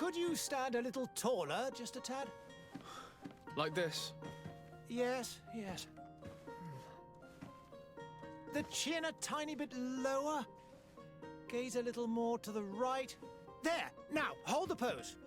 Could you stand a little taller, just a tad? Like this? Yes, yes. The chin a tiny bit lower. Gaze a little more to the right. There! Now, hold the pose.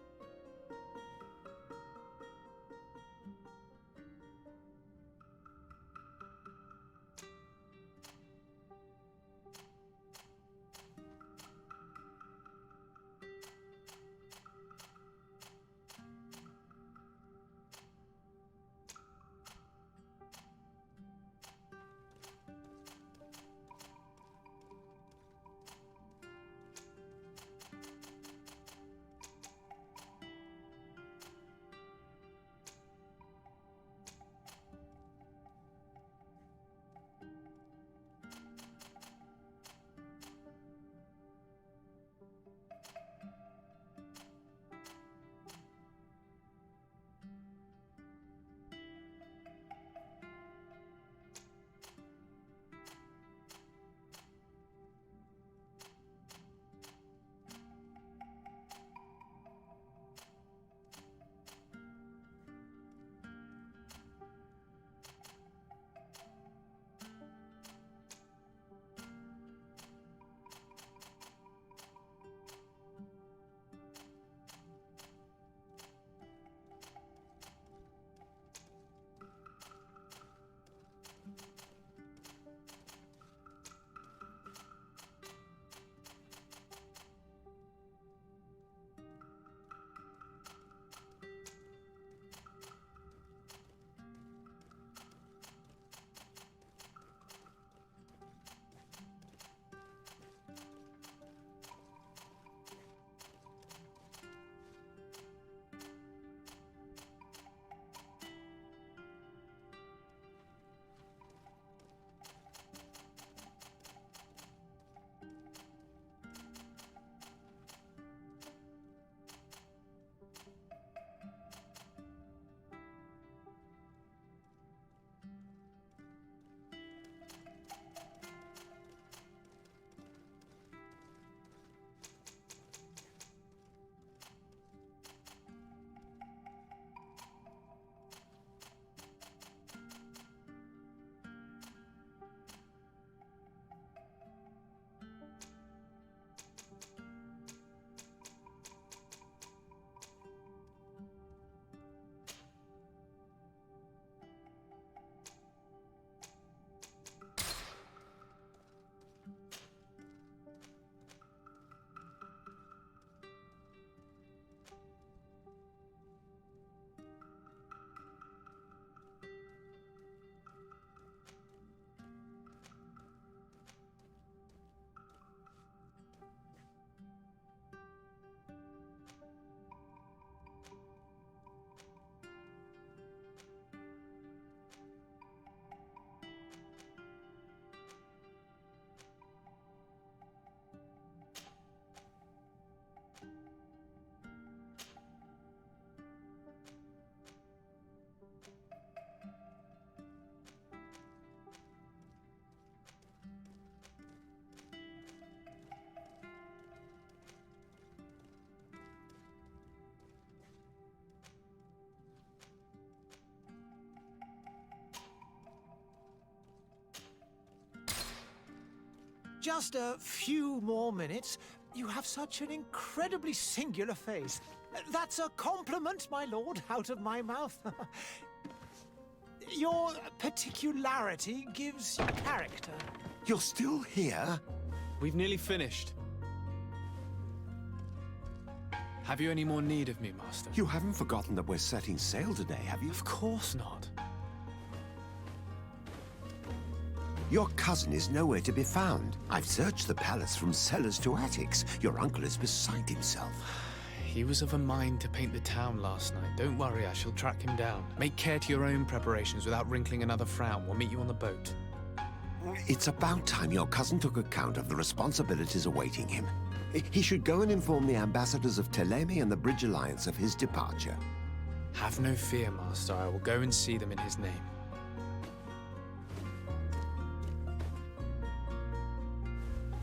Just a few more minutes. You have such an incredibly singular face. That's a compliment, my lord, out of my mouth. Your particularity gives you character. You're still here? We've nearly finished. Have you any more need of me, Master? You haven't forgotten that we're setting sail today, have you? Of course not. Your cousin is nowhere to be found. I've searched the palace from cellars to attics. Your uncle is beside himself. He was of a mind to paint the town last night. Don't worry, I shall track him down. Make care to your own preparations without wrinkling another frown. We'll meet you on the boat. It's about time your cousin took account of the responsibilities awaiting him. He should go and inform the ambassadors of Teleme and the Bridge Alliance of his departure. Have no fear, Master. I will go and see them in his name.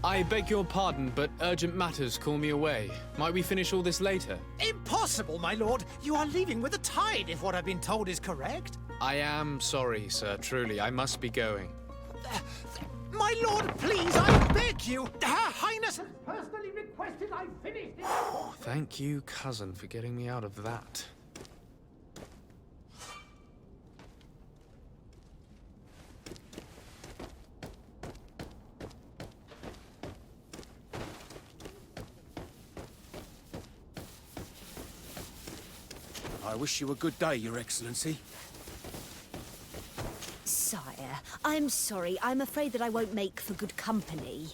I beg your pardon, but urgent matters call me away. Might we finish all this later? Impossible, my lord. You are leaving with the tide, if what I've been told is correct. I am sorry, sir, truly. I must be going. My lord, please, I beg you. Her Highness has personally requested I finish this. Thank you, cousin, for getting me out of that. I wish you a good day, Your Excellency. Sire, I'm sorry. I'm afraid that I won't make for good company.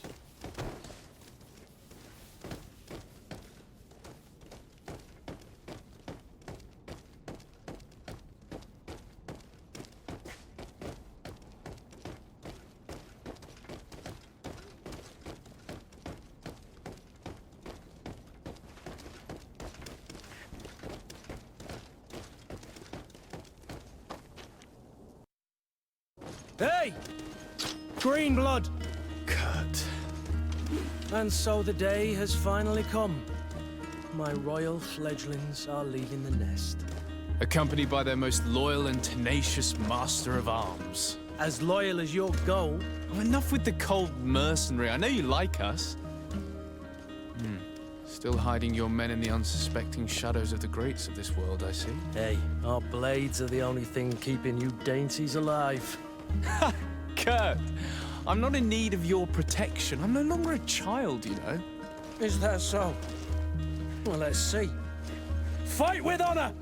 Hey! Green blood! Kurt. And so the day has finally come. My royal fledglings are leaving the nest. Accompanied by their most loyal and tenacious master of arms. As loyal as you'll go. Oh, enough with the cold mercenary. I know you like us. Still hiding your men in the unsuspecting shadows of the greats of this world, I see. Hey, our blades are the only thing keeping you dainties alive. Ha! Kurt! I'm not in need of your protection. I'm no longer a child, you know. Is that so? Well, let's see. Fight with honor!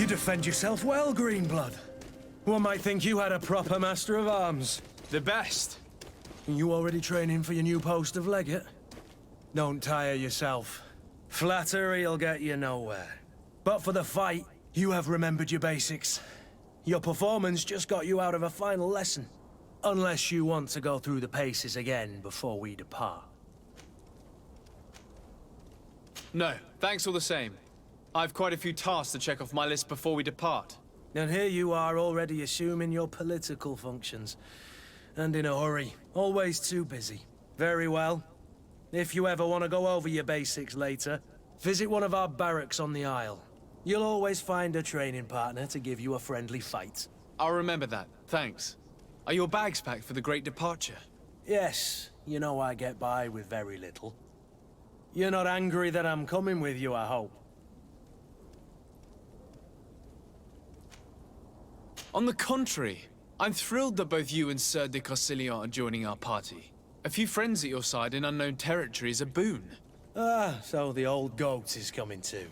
Defend yourself well, Greenblood. One might think you had a proper master of arms. The best. You already training for your new post of legate? Don't tire yourself. Flattery'll get you nowhere. But for the fight, you have remembered your basics. Your performance just got you out of a final lesson. Unless you want to go through the paces again before we depart. No, thanks all the same. I've quite a few tasks to check off my list before we depart. And here you are already assuming your political functions. And in a hurry. Always too busy. Very well. If you ever want to go over your basics later, visit one of our barracks on the Isle. You'll always find a training partner to give you a friendly fight. I'll remember that, thanks. Are your bags packed for the great departure? Yes, you know I get by with very little. You're not angry that I'm coming with you, I hope. On the contrary, I'm thrilled that both you and Sir de Corsillon are joining our party. A few friends at your side in unknown territory is a boon. Ah, so the old goat is coming too.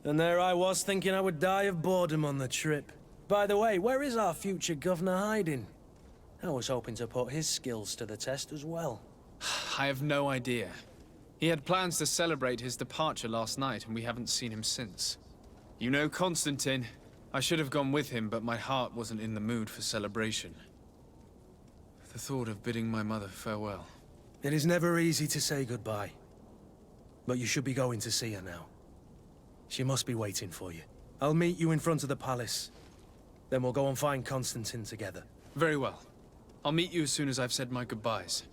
And there I was thinking I would die of boredom on the trip. By the way, where is our future governor hiding? I was hoping to put his skills to the test as well. I have no idea. He had plans to celebrate his departure last night, and we haven't seen him since. You know Constantine. I should have gone with him, but my heart wasn't in the mood for celebration. The thought of bidding my mother farewell. It is never easy to say goodbye. But you should be going to see her now. She must be waiting for you. I'll meet you in front of the palace. Then we'll go and find Constantine together. Very well. I'll meet you as soon as I've said my goodbyes.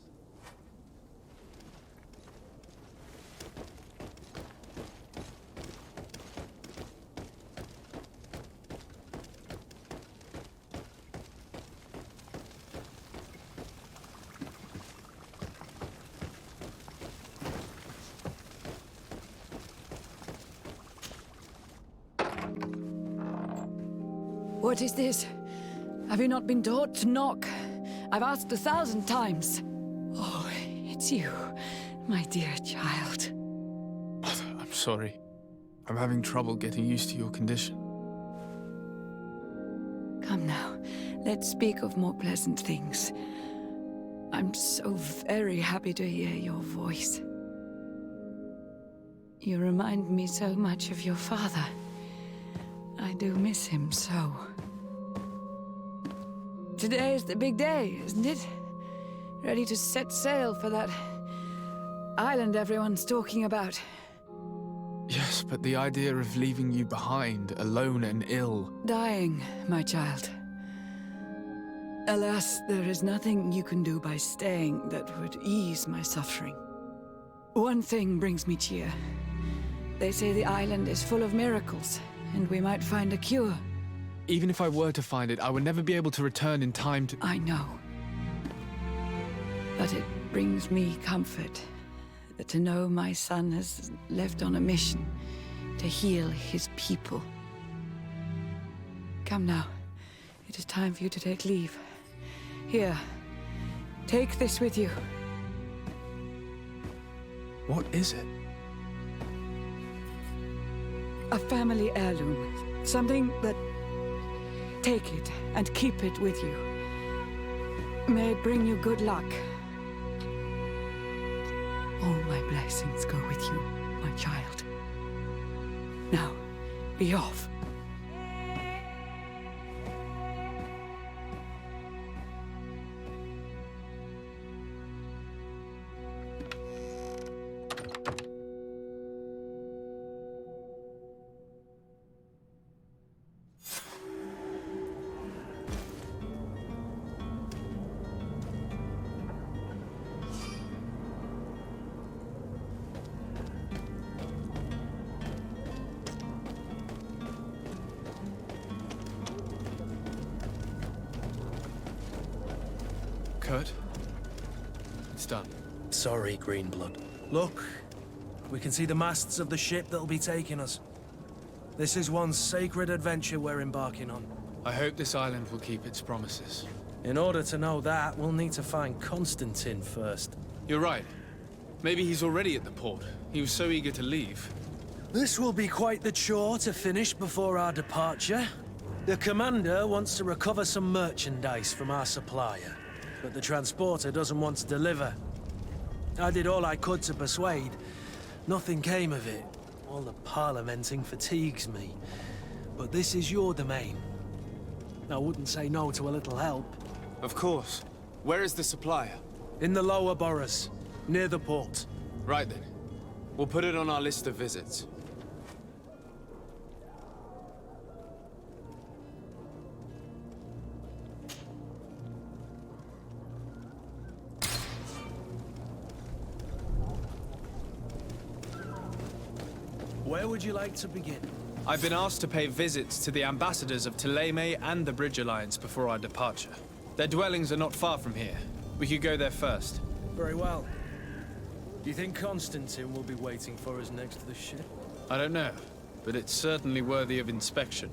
What is this? Have you not been taught to knock? I've asked 1,000 times. Oh, it's you, my dear child. I'm sorry. I'm having trouble getting used to your condition. Come now, let's speak of more pleasant things. I'm so very happy to hear your voice. You remind me so much of your father. I do miss him so. Today is the big day, isn't it? Ready to set sail for that island everyone's talking about. Yes, but the idea of leaving you behind, alone and ill... Dying, my child. Alas, there is nothing you can do by staying that would ease my suffering. One thing brings me cheer. They say the island is full of miracles, and we might find a cure. Even if I were to find it, I would never be able to return in time to... I know. But it brings me comfort to know my son has left on a mission to heal his people. Come now. It is time for you to take leave. Here, take this with you. What is it? A family heirloom. Something that... Take it and keep it with you. May it bring you good luck. All my blessings go with you, my child. Now, be off. Kurt? It's done. Sorry, Greenblood. Look, we can see the masts of the ship that'll be taking us. This is one sacred adventure we're embarking on. I hope this island will keep its promises. In order to know that, we'll need to find Constantine first. You're right. Maybe he's already at the port. He was so eager to leave. This will be quite the chore to finish before our departure. The commander wants to recover some merchandise from our supplier, but the transporter doesn't want to deliver. I did all I could to persuade. Nothing came of it. All the parliamenting fatigues me. But this is your domain. I wouldn't say no to a little help. Of course. Where is the supplier? In the lower boroughs, near the port. Right then. We'll put it on our list of visits. Where would you like to begin? I've been asked to pay visits to the ambassadors of Thélème and the Bridge Alliance before our departure. Their dwellings are not far from here. We could go there first. Very well. Do you think Constantine will be waiting for us next to the ship? I don't know, but it's certainly worthy of inspection.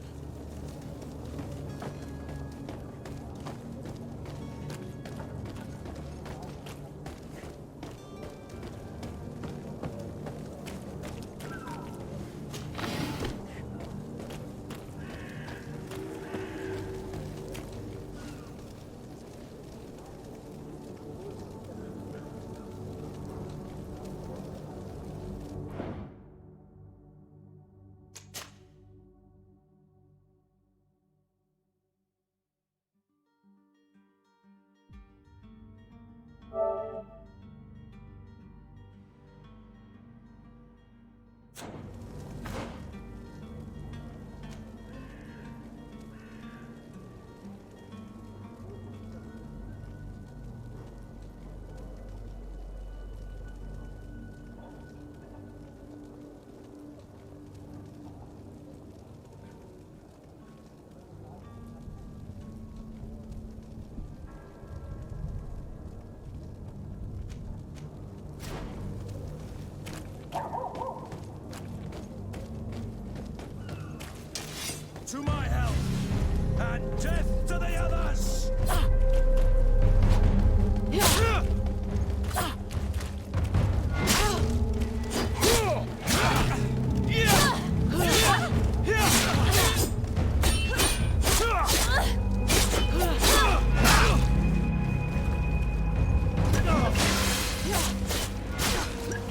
And death to the others!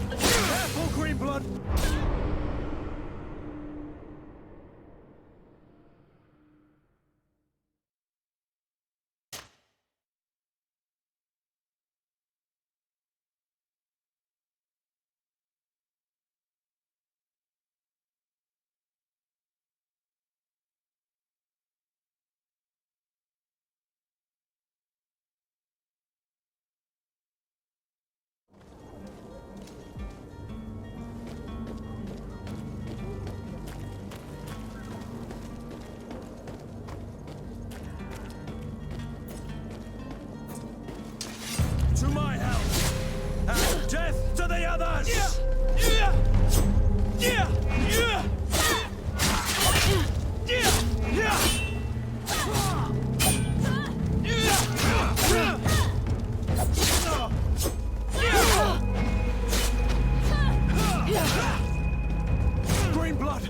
Careful, Greenblood! To my house! And death to the others! Greenblood!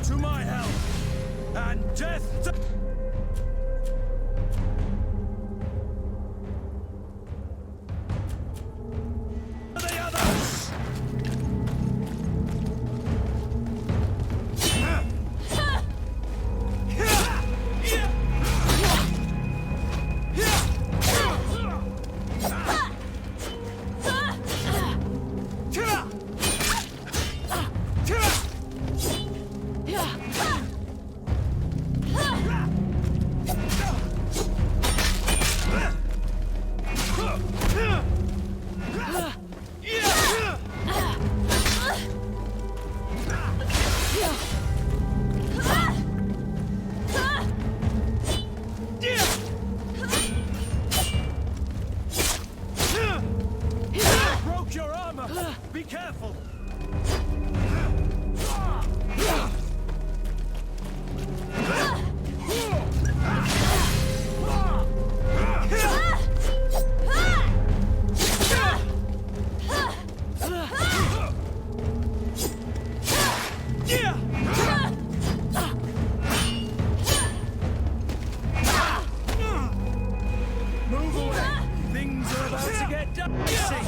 To my help! And death to... the others! Broke your armor! Be careful! Move away! Things are about to get dicey!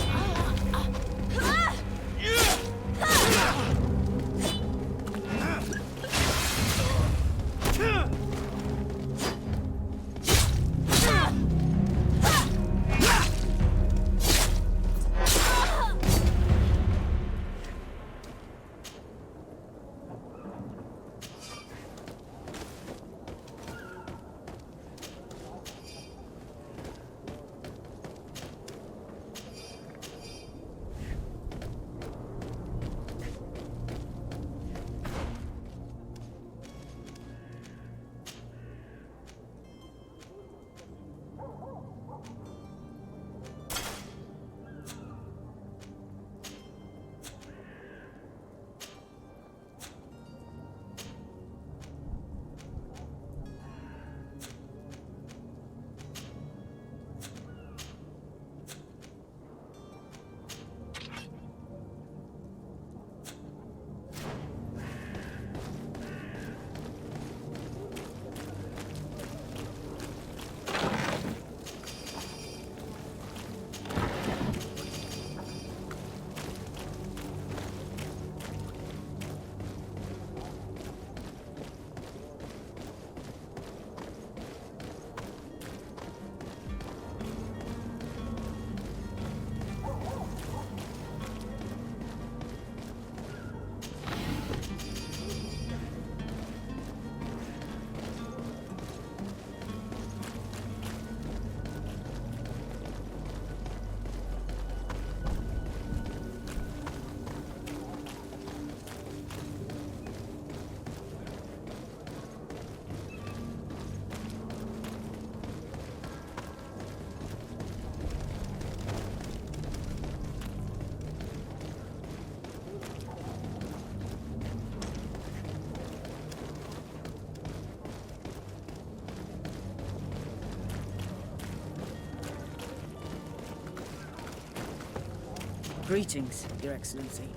Greetings, Your Excellency.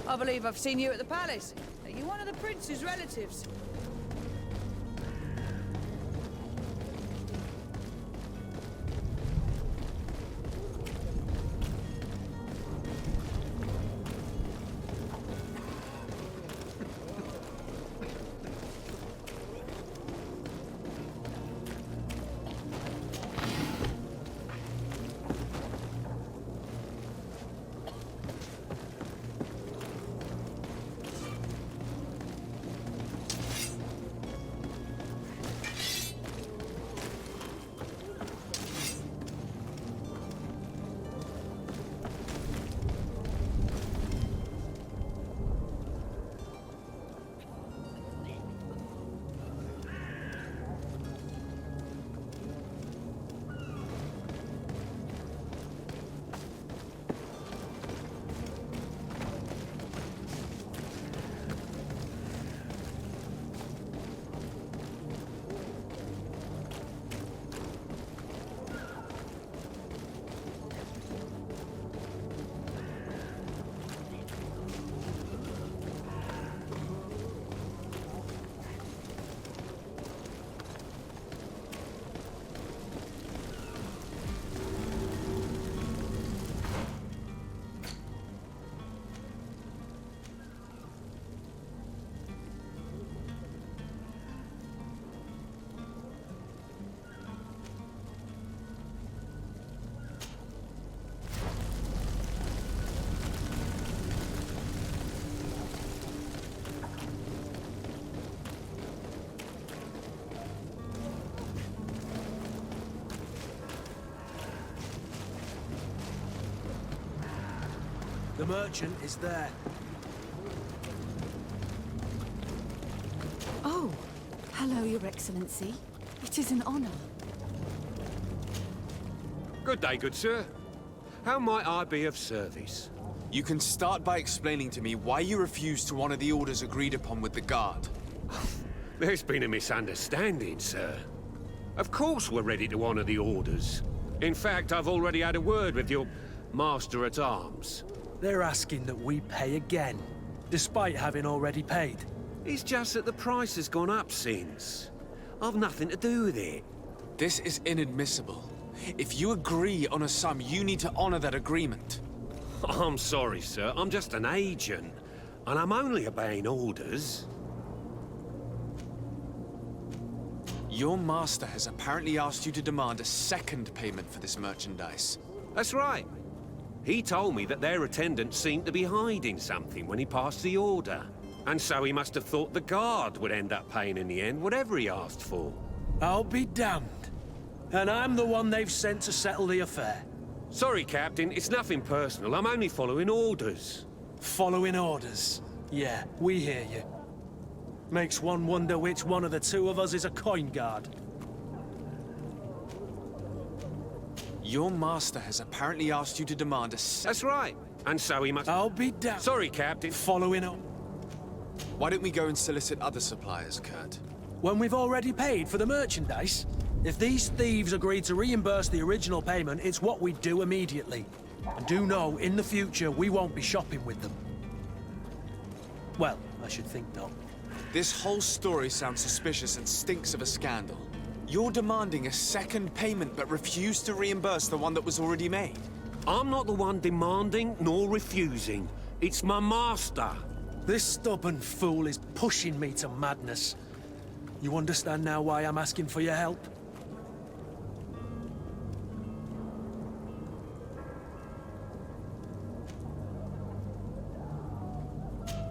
I believe I've seen you at the palace. Are you one of the prince's relatives? The merchant is there. Oh, hello, Your Excellency. It is an honor. Good day, good sir. How might I be of service? You can start by explaining to me why you refused to honor the orders agreed upon with the guard. There's been a misunderstanding, sir. Of course we're ready to honor the orders. In fact, I've already had a word with your master-at-arms. They're asking that we pay again, despite having already paid. It's just that the price has gone up since. I've nothing to do with it. This is inadmissible. If you agree on a sum, you need to honor that agreement. I'm sorry, sir. I'm just an agent. And I'm only obeying orders. Your master has apparently asked you to demand a second payment for this merchandise. That's right. He told me that their attendant seemed to be hiding something when he passed the order. And so he must have thought the guard would end up paying in the end, whatever he asked for. I'll be damned. And I'm the one they've sent to settle the affair. Sorry, Captain, it's nothing personal. I'm only following orders. Following orders. Yeah, we hear you. Makes one wonder which one of the two of us is a coin guard. Your master has apparently asked you to demand a That's right. And so he must... I'll be damned. Sorry, Captain. Following up. Why don't we go and solicit other suppliers, Kurt? When we've already paid for the merchandise? If these thieves agree to reimburse the original payment, it's what we do immediately. And do know, in the future, we won't be shopping with them. Well, I should think not. This whole story sounds suspicious and stinks of a scandal. You're demanding a second payment but refuse to reimburse the one that was already made. I'm not the one demanding nor refusing. It's my master. This stubborn fool is pushing me to madness. You understand now why I'm asking for your help?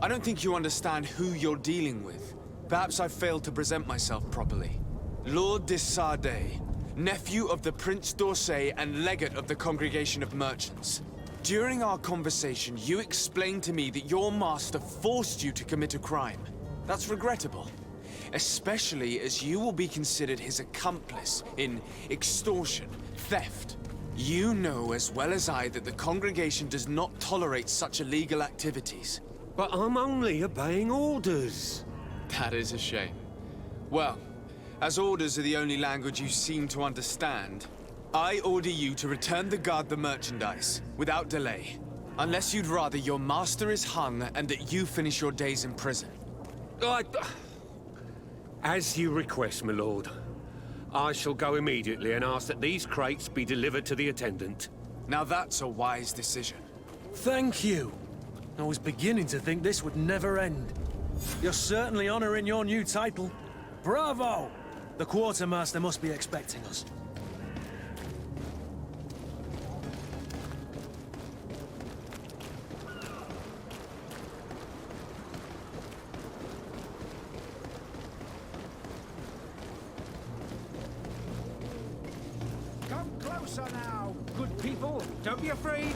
I don't think you understand who you're dealing with. Perhaps I failed to present myself properly. Lord de Sardet, nephew of the Prince d'Orsay and legate of the Congregation of Merchants. During our conversation, you explained to me that your master forced you to commit a crime. That's regrettable, especially as you will be considered his accomplice in extortion, theft. You know as well as I that the Congregation does not tolerate such illegal activities. But I'm only obeying orders. That is a shame. Well, as orders are the only language you seem to understand, I order you to return the guard the merchandise, without delay. Unless you'd rather your master is hung and that you finish your days in prison. As you request, my lord. I shall go immediately and ask that these crates be delivered to the attendant. Now that's a wise decision. Thank you. I was beginning to think this would never end. You're certainly honoring your new title. Bravo! The quartermaster must be expecting us. Come closer now, good people. Don't be afraid.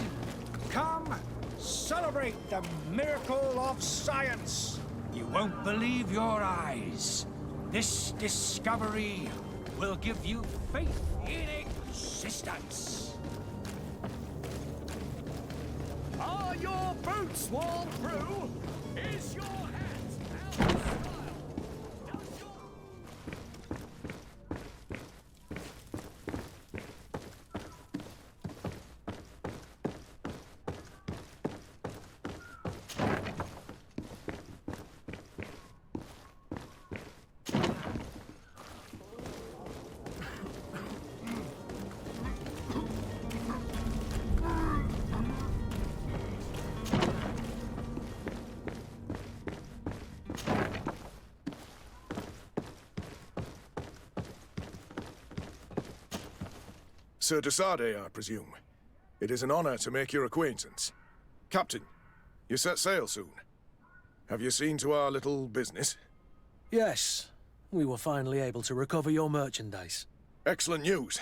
Come, celebrate the miracle of science. You won't believe your eyes. This discovery will give you faith in existence. Are your boots worn through? Is your hat out of style? Does your... Sir Desade, I presume. It is an honor to make your acquaintance. Captain, you set sail soon. Have you seen to our little business? Yes, we were finally able to recover your merchandise. Excellent news.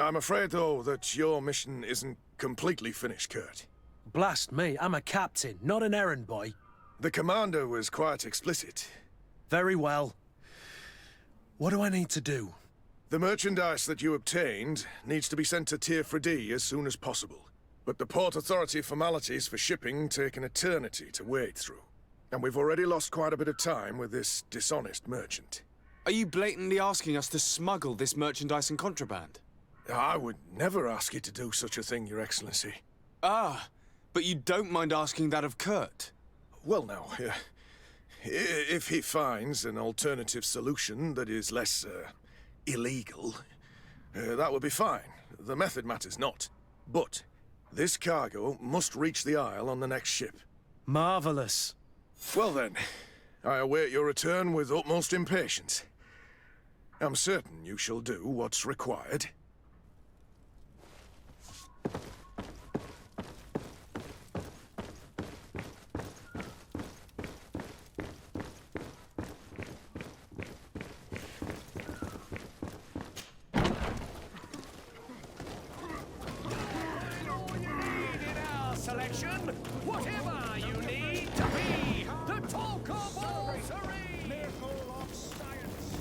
I'm afraid, though, that your mission isn't completely finished, Kurt. Blast me, I'm a captain, not an errand boy. The commander was quite explicit. Very well. What do I need to do? The merchandise that you obtained needs to be sent to Tier 4D as soon as possible. But the Port Authority formalities for shipping take an eternity to wade through. And we've already lost quite a bit of time with this dishonest merchant. Are you blatantly asking us to smuggle this merchandise and contraband? I would never ask you to do such a thing, Your Excellency. Ah, but you don't mind asking that of Kurt? Well, now, if he finds an alternative solution that is less, illegal, that would be fine. The method matters not. But this cargo must reach the Isle on the next ship. Marvelous. Well then, I await your return with utmost impatience. I'm certain you shall do what's required. Selection, whatever you need to be, the talk of all terrain, miracle of science.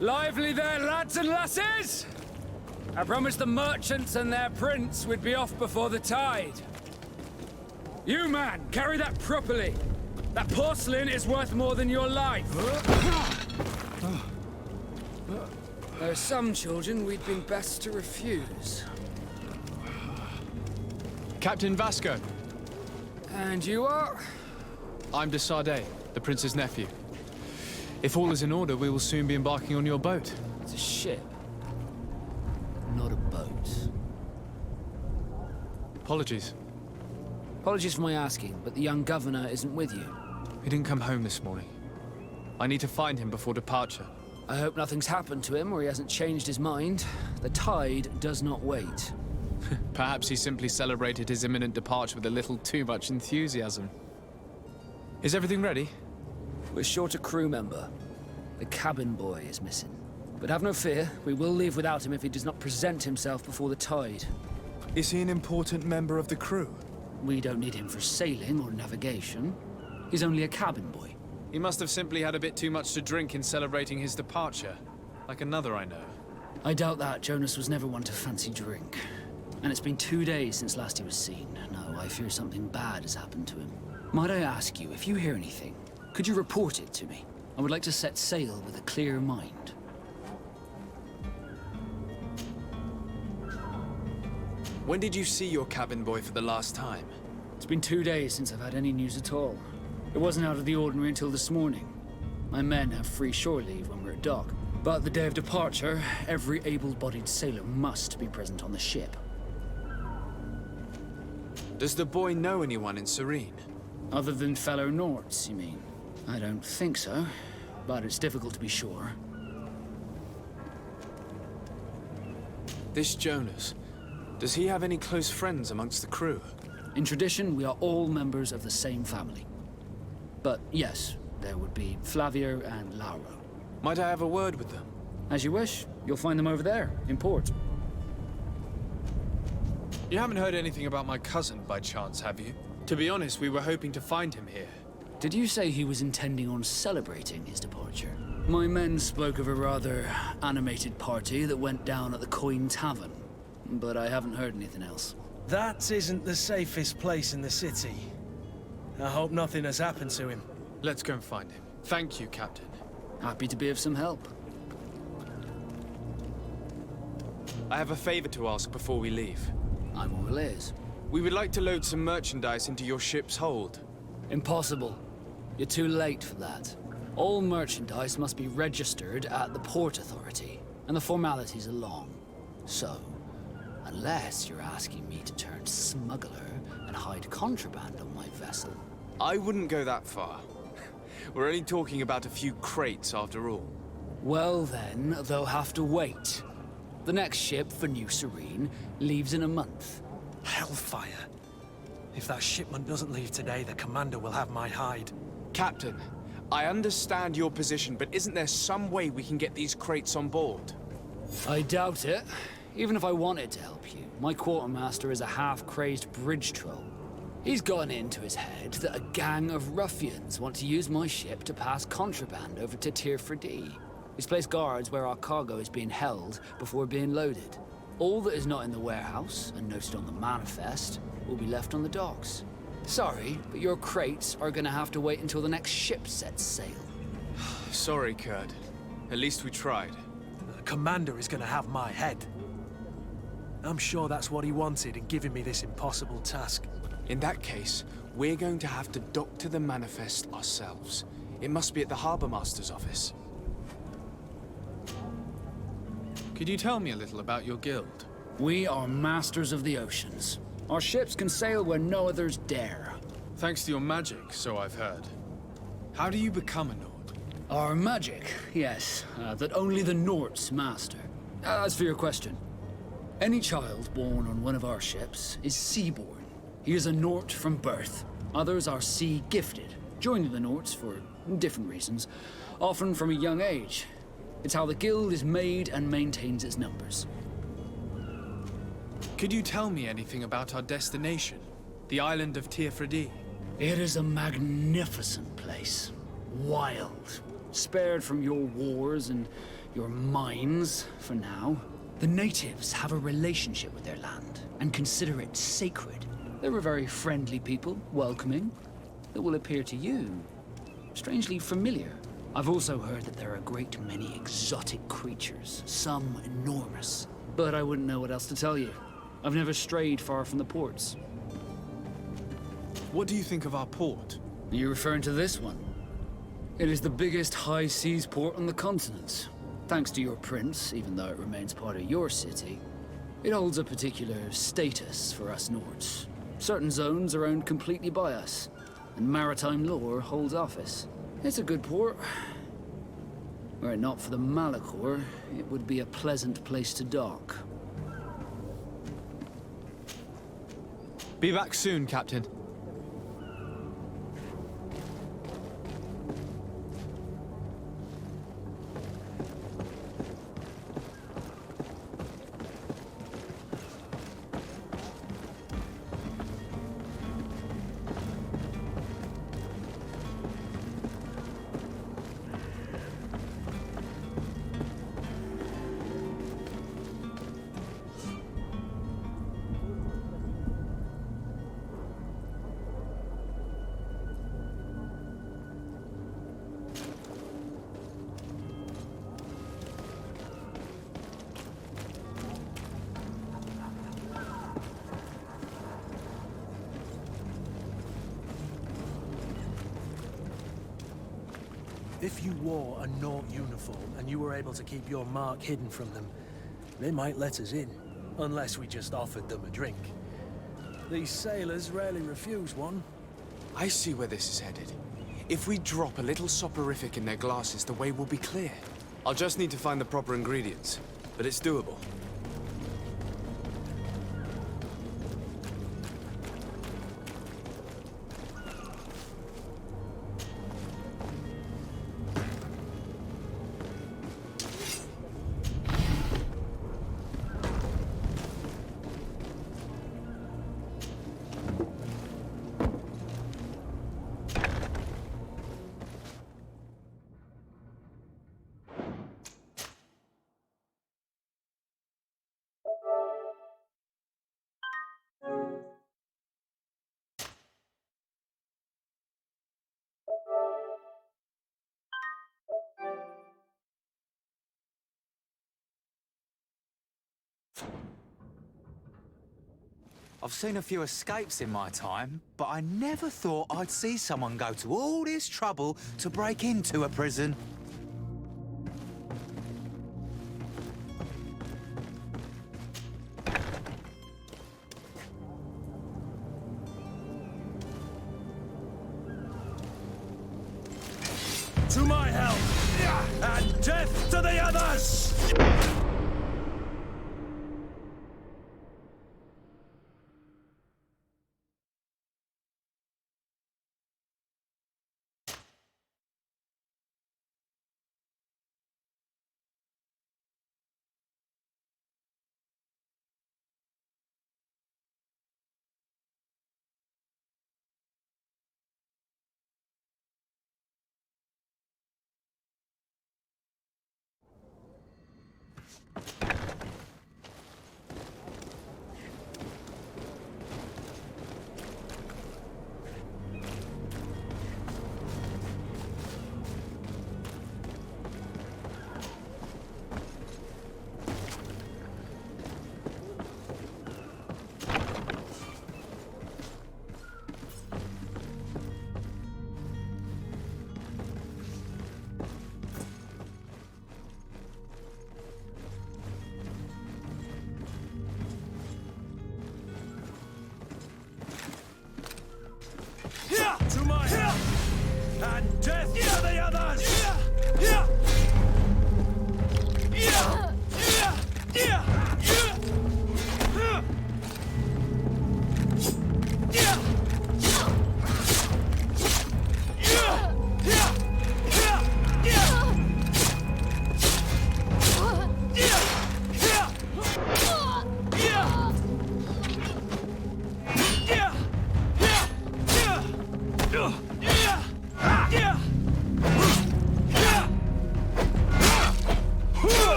Lively there, lads and lasses! I promised the merchants and their prince we'd be off before the tide. You, man, carry that properly. That porcelain is worth more than your life. There are some children we'd been best to refuse. Captain Vasco. And you are? I'm de Sardet, the prince's nephew. If all is in order, we will soon be embarking on your boat. It's a ship, not a boat. Apologies. Apologies for my asking, but the young governor isn't with you. He didn't come home this morning. I need to find him before departure. I hope nothing's happened to him or he hasn't changed his mind. The tide does not wait. Perhaps he simply celebrated his imminent departure with a little too much enthusiasm. Is everything ready? We're short a crew member. The cabin boy is missing. But have no fear, we will leave without him if he does not present himself before the tide. Is he an important member of the crew? We don't need him for sailing or navigation. He's only a cabin boy. He must have simply had a bit too much to drink in celebrating his departure. Like another I know. I doubt that. Jonas was never one to fancy drink. And it's been 2 days since last he was seen. No, I fear something bad has happened to him. Might I ask you, if you hear anything, could you report it to me? I would like to set sail with a clear mind. When did you see your cabin boy for the last time? It's been 2 days since I've had any news at all. It wasn't out of the ordinary until this morning. My men have free shore leave when we're at dock. But the day of departure, every able-bodied sailor must be present on the ship. Does the boy know anyone in Serene? Other than fellow Norts, you mean? I don't think so, but it's difficult to be sure. This Jonas, does he have any close friends amongst the crew? In tradition, we are all members of the same family. But yes, there would be Flavio and Lauro. Might I have a word with them? As you wish. You'll find them over there, in port. You haven't heard anything about my cousin, by chance, have you? To be honest, we were hoping to find him here. Did you say he was intending on celebrating his departure? My men spoke of a rather animated party that went down at the Coin Tavern, but I haven't heard anything else. That isn't the safest place in the city. I hope nothing has happened to him. Let's go and find him. Thank you, Captain. Happy to be of some help. I have a favor to ask before we leave. I'm all ears. We would like to load some merchandise into your ship's hold. Impossible. You're too late for that. All merchandise must be registered at the Port Authority, and the formalities are long. So, unless you're asking me to turn smuggler and hide contraband on my vessel. I wouldn't go that far. We're only talking about a few crates after all. Well then, they'll have to wait. The next ship for New Serene leaves in a month. Hellfire. If that shipment doesn't leave today, the commander will have my hide. Captain, I understand your position, but isn't there some way we can get these crates on board? I doubt it. Even if I wanted to help you, my quartermaster is a half-crazed bridge troll. He's gotten it into his head that a gang of ruffians want to use my ship to pass contraband over to Tirfredi. He's placed guards where our cargo is being held before being loaded. All that is not in the warehouse, and noted on the manifest, will be left on the docks. Sorry, but your crates are gonna have to wait until the next ship sets sail. Sorry, Kurt. At least we tried. The commander is gonna have my head. I'm sure that's what he wanted in giving me this impossible task. In that case, we're going to have to doctor the manifest ourselves. It must be at the Harbour Master's office. Could you tell me a little about your guild? We are masters of the oceans. Our ships can sail where no others dare. Thanks to your magic, so I've heard. How do you become a Nord? Our magic, yes, that only the Norts master. As for your question, any child born on one of our ships is seaborn. He is a Nort from birth. Others are sea-gifted, joining the Norts for different reasons, often from a young age. It's how the guild is made and maintains its numbers. Could you tell me anything about our destination? The island of Tirfredi? It is a magnificent place. Wild. Spared from your wars and your mines, for now. The natives have a relationship with their land and consider it sacred. They're a very friendly people, welcoming, that will appear to you strangely familiar. I've also heard that there are a great many exotic creatures, some enormous. But I wouldn't know what else to tell you. I've never strayed far from the ports. What do you think of our port? Are you referring to this one? It is the biggest high seas port on the continent. Thanks to your prince, even though it remains part of your city, it holds a particular status for us Nords. Certain zones are owned completely by us, and maritime law holds office. It's a good port. Were it not for the Malachor, it would be a pleasant place to dock. Be back soon, Captain. If you wore a Nort uniform and you were able to keep your mark hidden from them, they might let us in, unless we just offered them a drink. These sailors rarely refuse one. I see where this is headed. If we drop a little soporific in their glasses, the way will be clear. I'll just need to find the proper ingredients, but it's doable. I've seen a few escapes in my time, but I never thought I'd see someone go to all this trouble to break into a prison. To my help! And death to the others!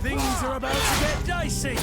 Things are about to get dicey.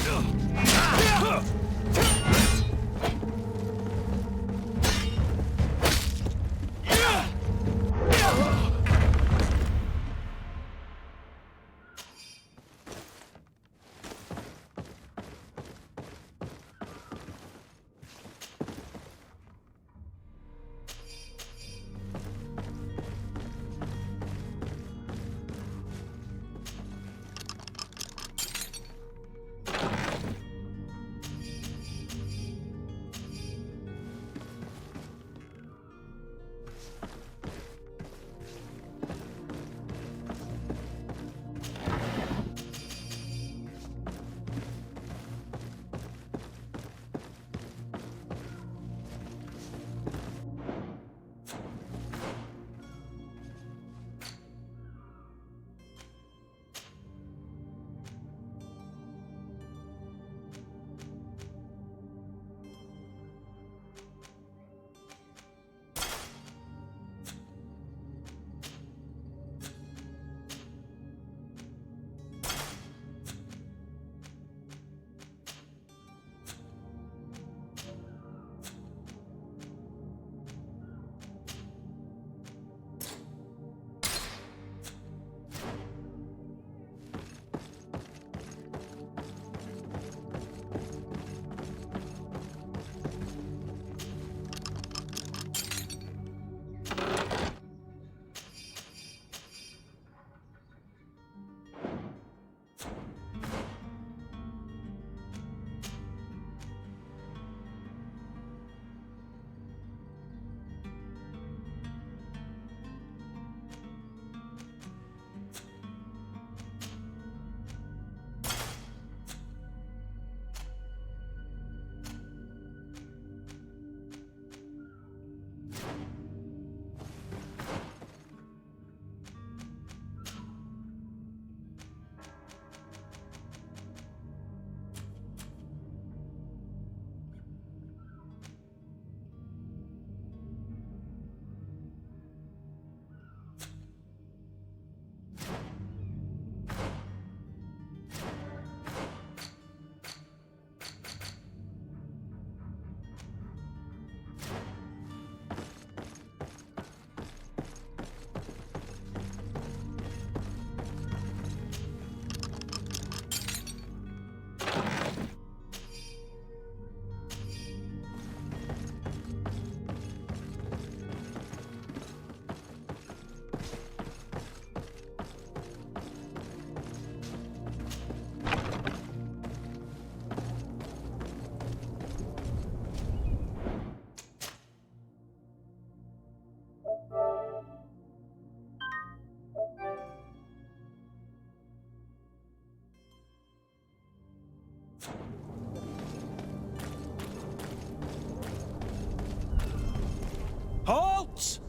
Halt!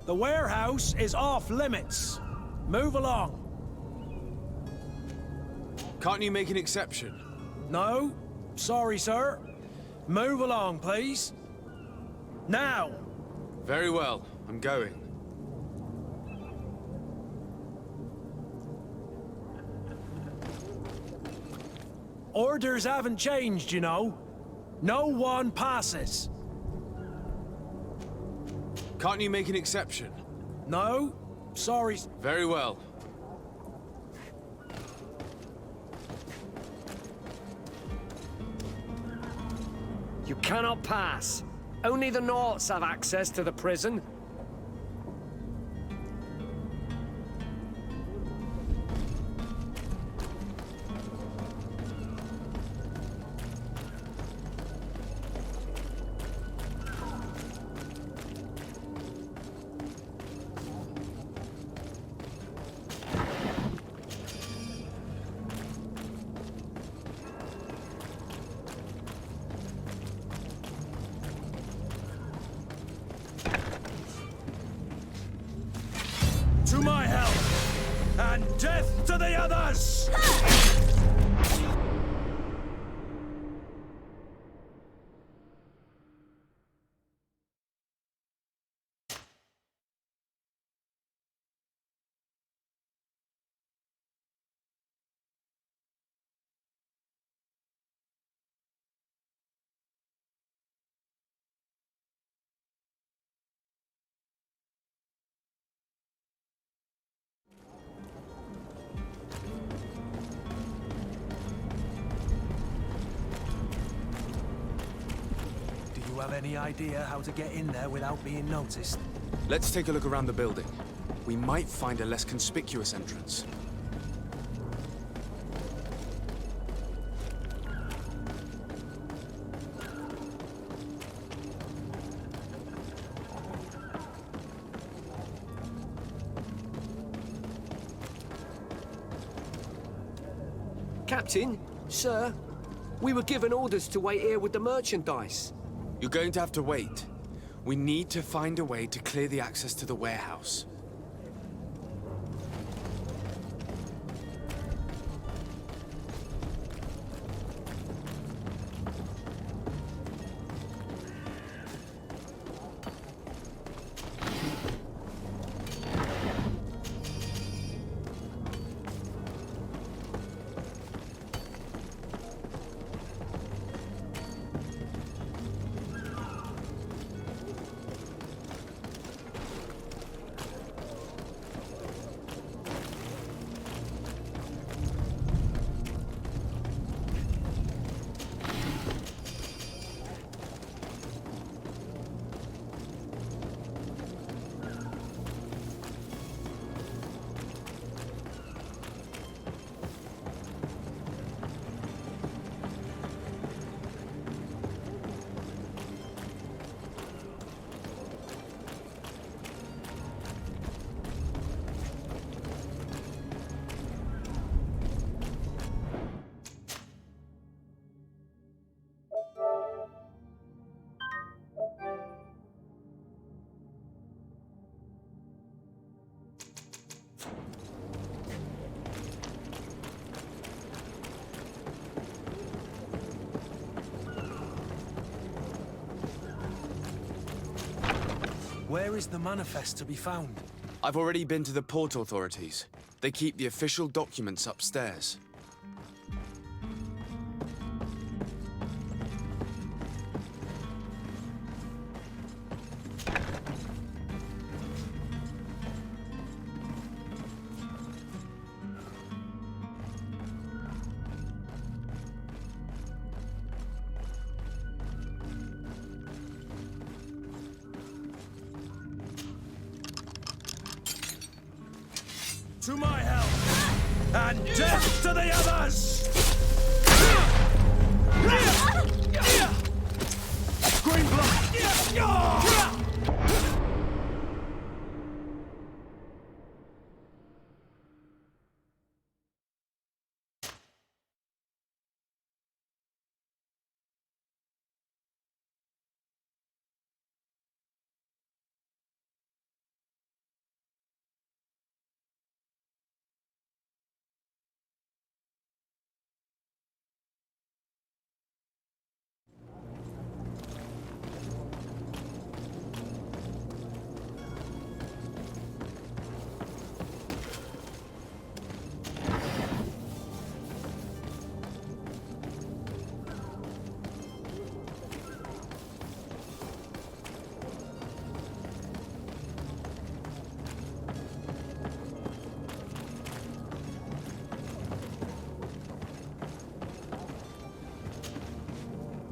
The warehouse is off limits. Move along. Can't you make an exception? No. Sorry, sir. Move along, please. Now! Very well. I'm going. Orders haven't changed, you know. No one passes. Can't you make an exception? No. Sorry. Very well. You cannot pass. Only the Norts have access to the prison. To my help! And death to the others! have any idea how to get in there without being noticed? Let's take a look around the building. We might find a less conspicuous entrance. Captain, sir, we were given orders to wait here with the merchandise. You're going to have to wait. We need to find a way to clear the access to the warehouse. Where is the manifest to be found? I've already been to the port authorities. They keep the official documents upstairs. To my help! And death to the others! Green blood!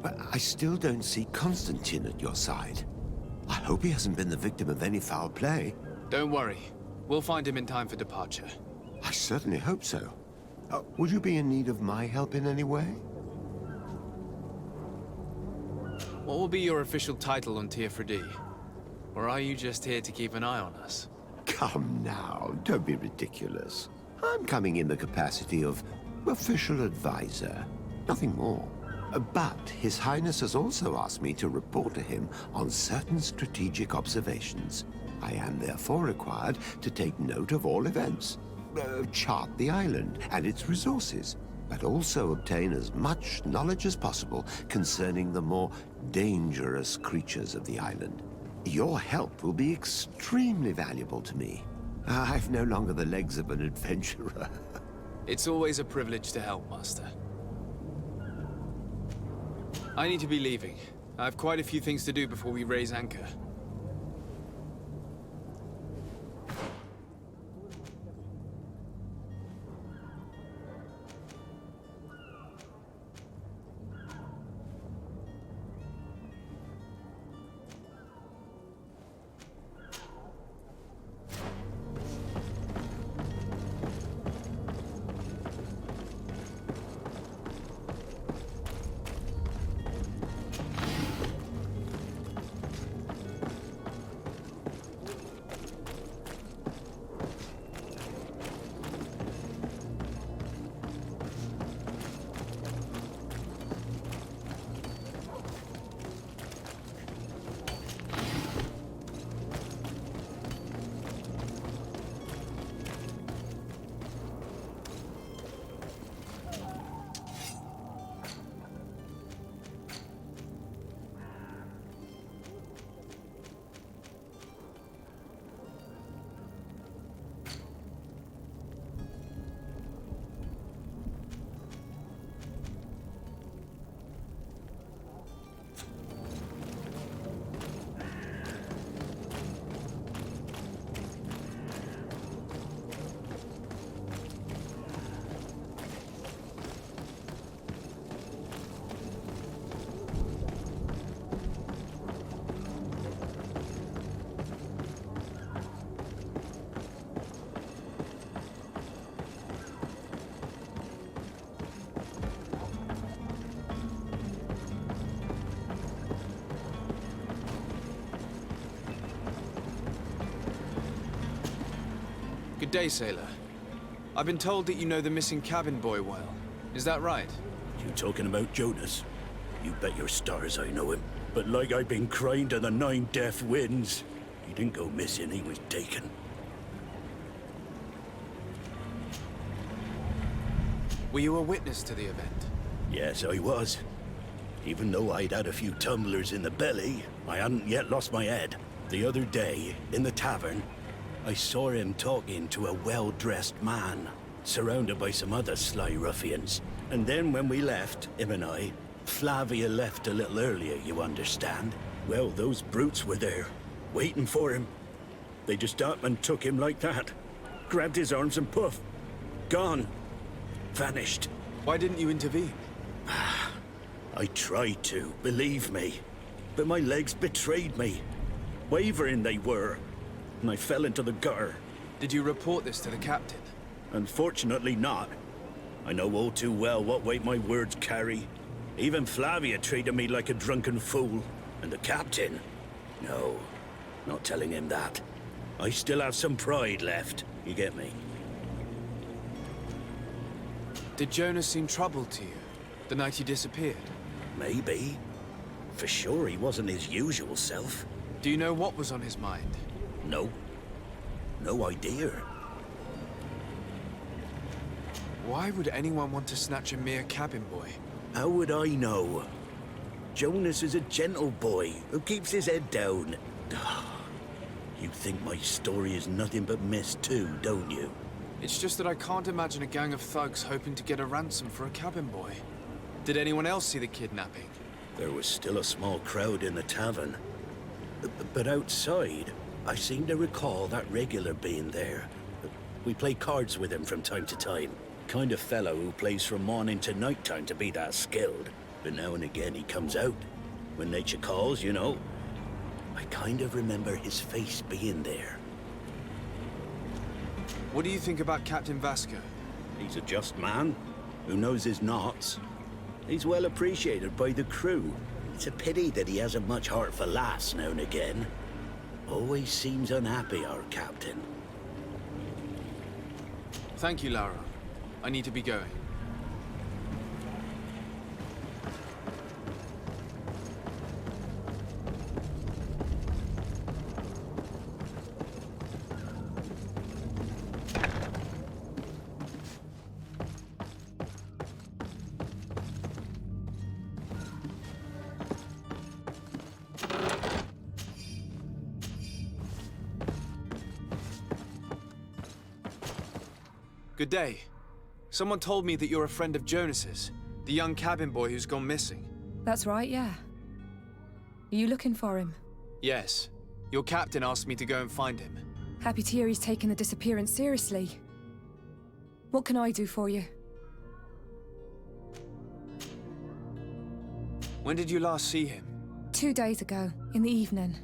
But I still don't see Constantine at your side. I hope he hasn't been the victim of any foul play. Don't worry. We'll find him in time for departure. I certainly hope so. Would you be in need of my help in any way? What will be your official title on Tier Or are you just here to keep an eye on us? Come now, don't be ridiculous. I'm coming in the capacity of official advisor, nothing more. But His Highness has also asked me to report to him on certain strategic observations. I am therefore required to take note of all events, chart the island and its resources, but also obtain as much knowledge as possible concerning the more dangerous creatures of the island. Your help will be extremely valuable to me. I've no longer the legs of an adventurer. It's always a privilege to help, Master. I need to be leaving. I have quite a few things to do before we raise anchor. Good day, sailor. I've been told that you know the missing cabin boy well. Is that right? You talking about Jonas? You bet your stars I know him. But like I've been crying to the 9 deaf winds, he didn't go missing, he was taken. Were you a witness to the event? Yes, I was. Even though I'd had a few tumblers in the belly, I hadn't yet lost my head. The other day, in the tavern, I saw him talking to a well-dressed man, surrounded by some other sly ruffians. And then when we left, him and I, Flavia left a little earlier, you understand? Well, those brutes were there, waiting for him. They just up and took him like that. Grabbed his arms and poof, gone. Vanished. Why didn't you intervene? I tried to, believe me. But my legs betrayed me. Wavering they were. And I fell into the gutter. Did you report this to the captain? Unfortunately not. I know all too well what weight my words carry. Even Flavia treated me like a drunken fool. And the captain? No, not telling him that. I still have some pride left, you get me? Did Jonas seem troubled to you, the night he disappeared? Maybe. For sure he wasn't his usual self. Do you know what was on his mind? No. No idea. Why would anyone want to snatch a mere cabin boy? How would I know? Jonas is a gentle boy who keeps his head down. You think my story is nothing but mist too, don't you? It's just that I can't imagine a gang of thugs hoping to get a ransom for a cabin boy. Did anyone else see the kidnapping? There was still a small crowd in the tavern. But outside, I seem to recall that regular being there. We play cards with him from time to time. Kind of fellow who plays from morning to night time to be that skilled. But now and again he comes out. When nature calls, you know. I kind of remember his face being there. What do you think about Captain Vasco? He's a just man who knows his knots. He's well appreciated by the crew. It's a pity that he hasn't much heart for laughs now and again. Always seems unhappy, our captain. Thank you, Laura. I need to be going. Good day. Someone told me that you're a friend of Jonas's, the young cabin boy who's gone missing. That's right, yeah. Are you looking for him? Yes. Your captain asked me to go and find him. Happy to hear he's taken the disappearance seriously. What can I do for you? When did you last see him? 2 days ago, in the evening.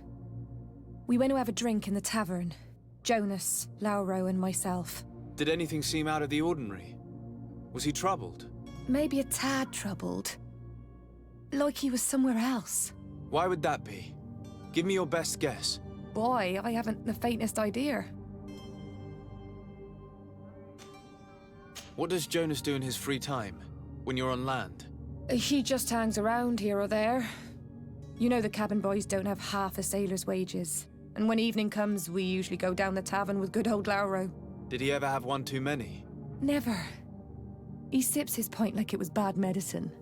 We went to have a drink in the tavern. Jonas, Lauro, and myself. Did anything seem out of the ordinary? Was he troubled? Maybe a tad troubled. Like he was somewhere else. Why would that be? Give me your best guess. Boy, I haven't the faintest idea. What does Jonas do in his free time, when you're on land? He just hangs around here or there. You know the cabin boys don't have half a sailor's wages. And when evening comes, we usually go down the tavern with good old Lauro. Did he ever have one too many? Never. He sips his pint like it was bad medicine.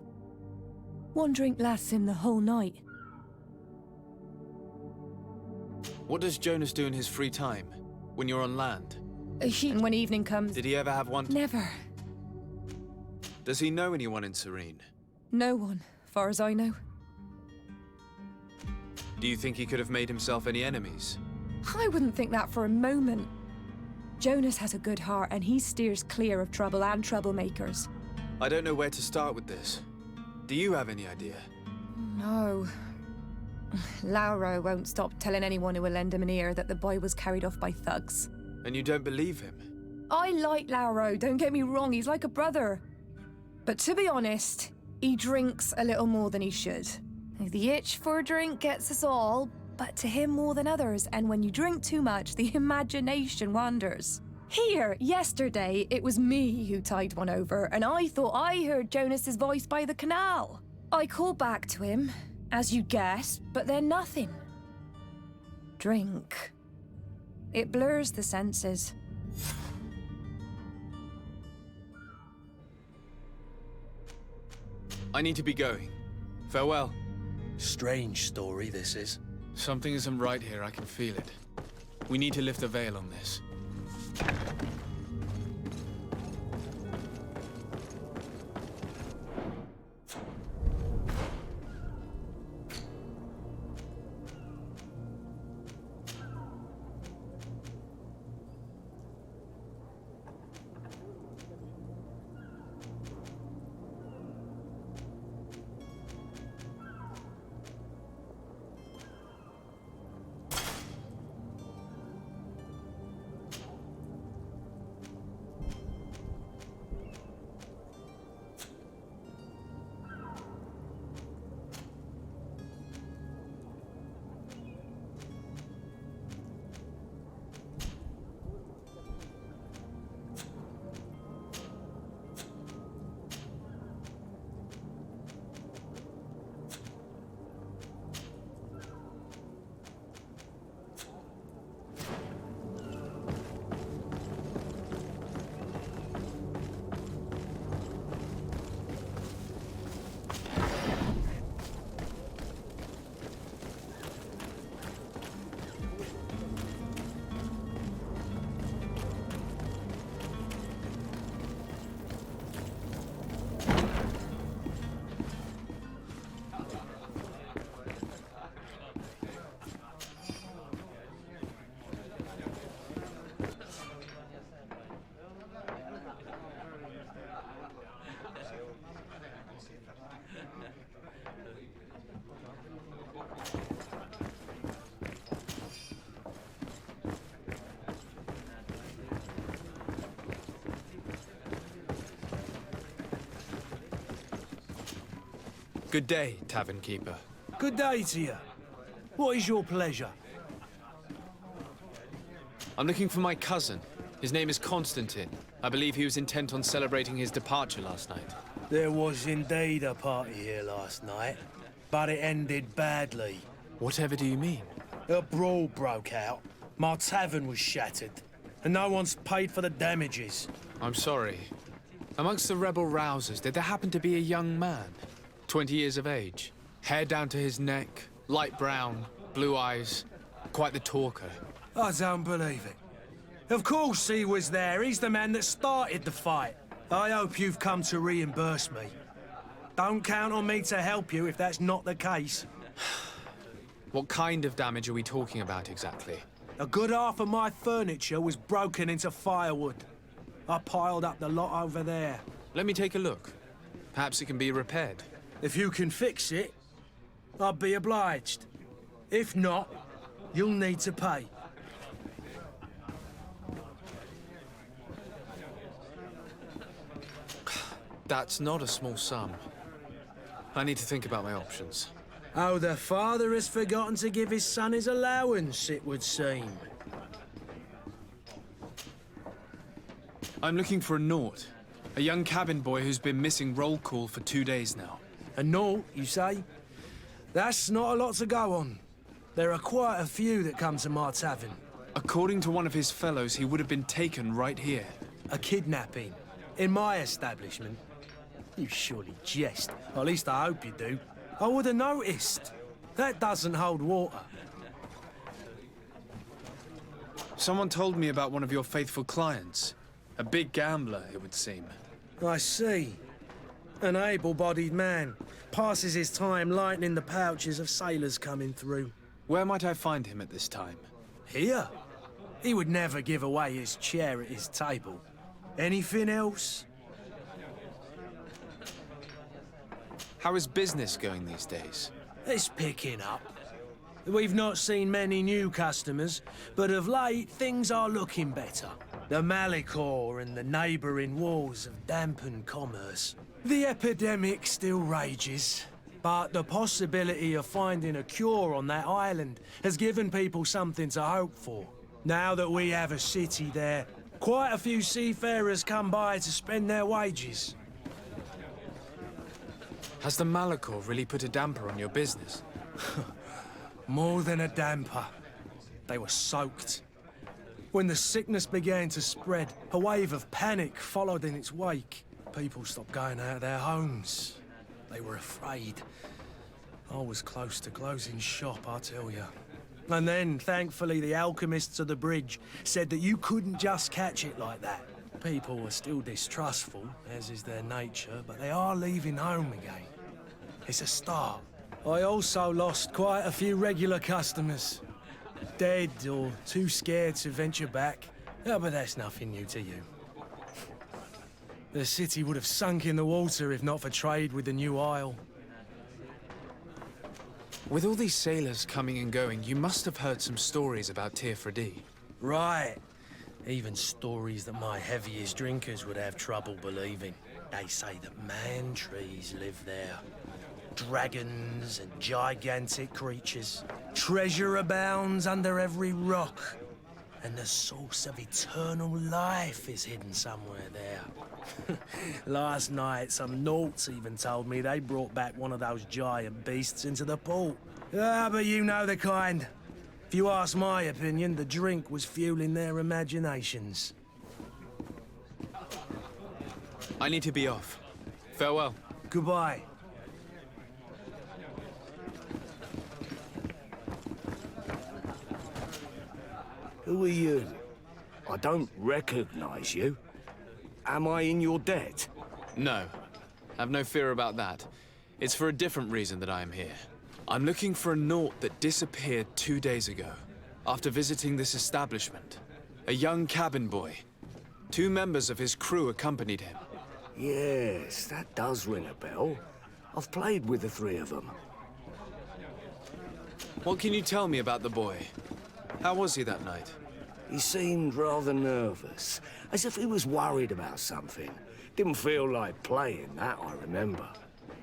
One drink lasts him the whole night. What does Jonas do in his free time, when you're on land? And when evening comes... Did he ever have one... Never. Does he know anyone in Serene? No one, far as I know. Do you think he could have made himself any enemies? I wouldn't think that for a moment. Jonas has a good heart and he steers clear of trouble and troublemakers. I don't know where to start with this. Do you have any idea? No. Lauro won't stop telling anyone who will lend him an ear that the boy was carried off by thugs. And you don't believe him? I like Lauro, don't get me wrong, he's like a brother. But to be honest, he drinks a little more than he should. The itch for a drink gets us all, but to him more than others, and when you drink too much, the imagination wanders. Here, yesterday, it was me who tied one over, and I thought I heard Jonas's voice by the canal. I called back to him, as you guessed, but then nothing. Drink. It blurs the senses. I need to be going. Farewell. Strange story, this is. Something isn't right here, I can feel it. We need to lift the veil on this. Good day, tavern keeper. Good day to you. What is your pleasure? I'm looking for my cousin. His name is Constantine. I believe he was intent on celebrating his departure last night. There was indeed a party here last night, but it ended badly. Whatever do you mean? A brawl broke out. My tavern was shattered, and no one's paid for the damages. I'm sorry. Amongst the rebel rousers, did there happen to be a young man? 20 years of age, hair down to his neck, light brown, blue eyes, quite the talker. I don't believe it. Of course he was there. He's the man that started the fight. I hope you've come to reimburse me. Don't count on me to help you if that's not the case. What kind of damage are we talking about exactly? A good half of my furniture was broken into firewood. I piled up the lot over there. Let me take a look. Perhaps it can be repaired. If you can fix it, I'll be obliged. If not, you'll need to pay. That's not a small sum. I need to think about my options. Oh, the father has forgotten to give his son his allowance, it would seem. I'm looking for a Naut. A young cabin boy who's been missing roll call for 2 days now. A Naut, you say? That's not a lot to go on. There are quite a few that come to my tavern. According to one of his fellows, he would have been taken right here. A kidnapping? In my establishment? You surely jest. Or at least I hope you do. I would have noticed. That doesn't hold water. Someone told me about one of your faithful clients. A big gambler, it would seem. I see. An able-bodied man. Passes his time lightening the pouches of sailors coming through. Where might I find him at this time? Here? He would never give away his chair at his table. Anything else? How is business going these days? It's picking up. We've not seen many new customers, but of late, things are looking better. The Malicor and the neighbouring wars have dampened commerce. The epidemic still rages, but the possibility of finding a cure on that island has given people something to hope for. Now that we have a city there, Quite a few seafarers come by to spend their wages. Has the Malachor really put a damper on your business? More than a damper. They were soaked. When the sickness began to spread, a wave of panic followed in its wake. People stopped going out of their homes. They were afraid. I was close to closing shop, I tell you. And then, thankfully, the alchemists of the bridge said that you couldn't just catch it like that. People were still distrustful, as is their nature, but they are leaving home again. It's a start. I also lost quite a few regular customers. Dead or too scared to venture back. Yeah, but that's nothing new to you. The city would have sunk in the water if not for trade with the new isle. With all these sailors coming and going, you must have heard some stories about Tirfredi. Right. Even stories that my heaviest drinkers would have trouble believing. They say that man-trees live there. Dragons and gigantic creatures. Treasure abounds under every rock. And the source of eternal life is hidden somewhere there. Last night, some Nauts even told me they brought back one of those giant beasts into the port. Ah, but you know the kind. If you ask my opinion, the drink was fueling their imaginations. I need to be off. Farewell. Goodbye. Who are you? I don't recognize you. Am I in your debt? No. Have no fear about that. It's for a different reason that I am here. I'm looking for a Naut that disappeared 2 days ago, after visiting this establishment. A young cabin boy. 2 members of his crew accompanied him. Yes, that does ring a bell. I've played with the 3 of them. What can you tell me about the boy? How was he that night? He seemed rather nervous, as if he was worried about something. Didn't feel like playing, that I remember.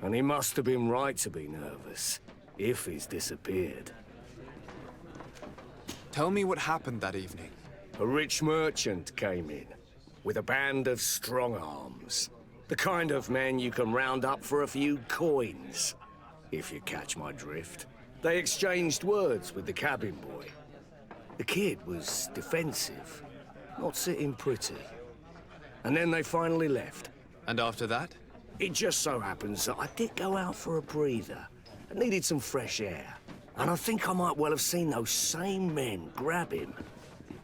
And he must have been right to be nervous, if he's disappeared. Tell me what happened that evening. A rich merchant came in, with a band of strong arms. The kind of men you can round up for a few coins, if you catch my drift. They exchanged words with the cabin boy. The kid was defensive, not sitting pretty. And then they finally left. And after that? It just so happens that I did go out for a breather. I needed some fresh air. And I think I might well have seen those same men grab him.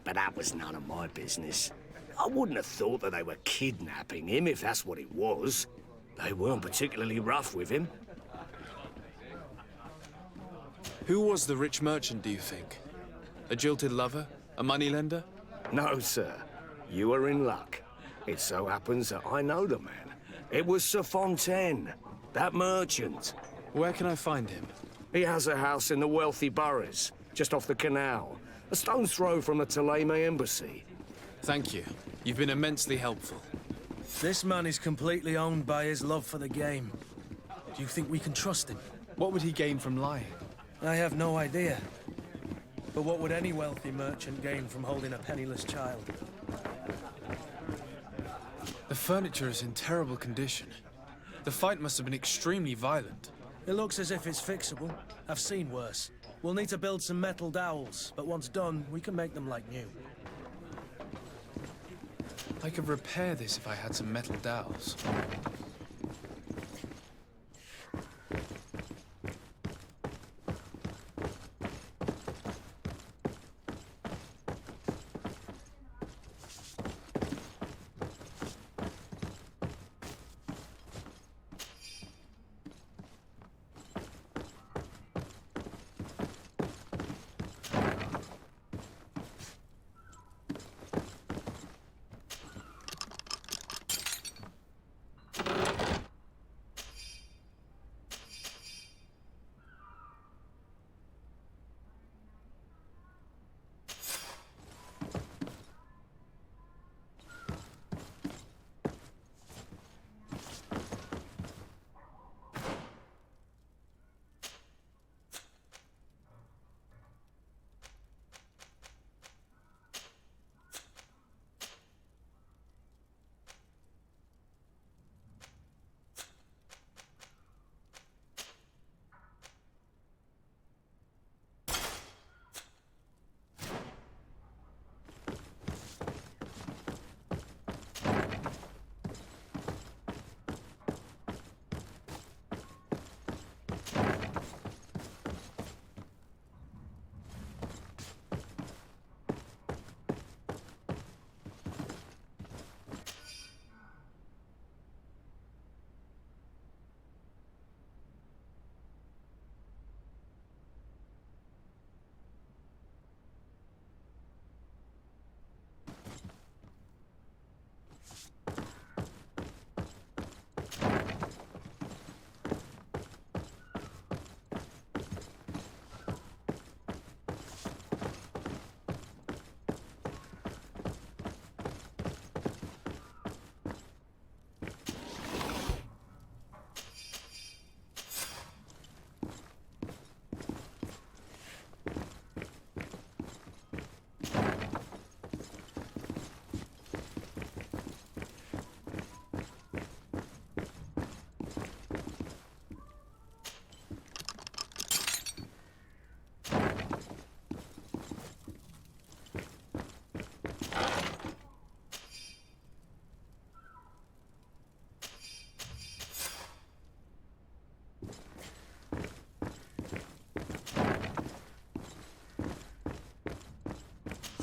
But that was none of my business. I wouldn't have thought that they were kidnapping him, if that's what it was. They weren't particularly rough with him. Who was the rich merchant, do you think? A jilted lover? A moneylender? No, sir. You are in luck. It so happens that I know the man. It was Sir Fontaine, that merchant. Where can I find him? He has a house in the wealthy boroughs, just off the canal. A stone's throw from the Thélème embassy. Thank you. You've been immensely helpful. This man is completely owned by his love for the game. Do you think we can trust him? What would he gain from lying? I have no idea. But what would any wealthy merchant gain from holding a penniless child? The furniture is in terrible condition. The fight must have been extremely violent. It looks as if it's fixable. I've seen worse. We'll need to build some metal dowels, but once done, we can make them like new. I could repair this if I had some metal dowels.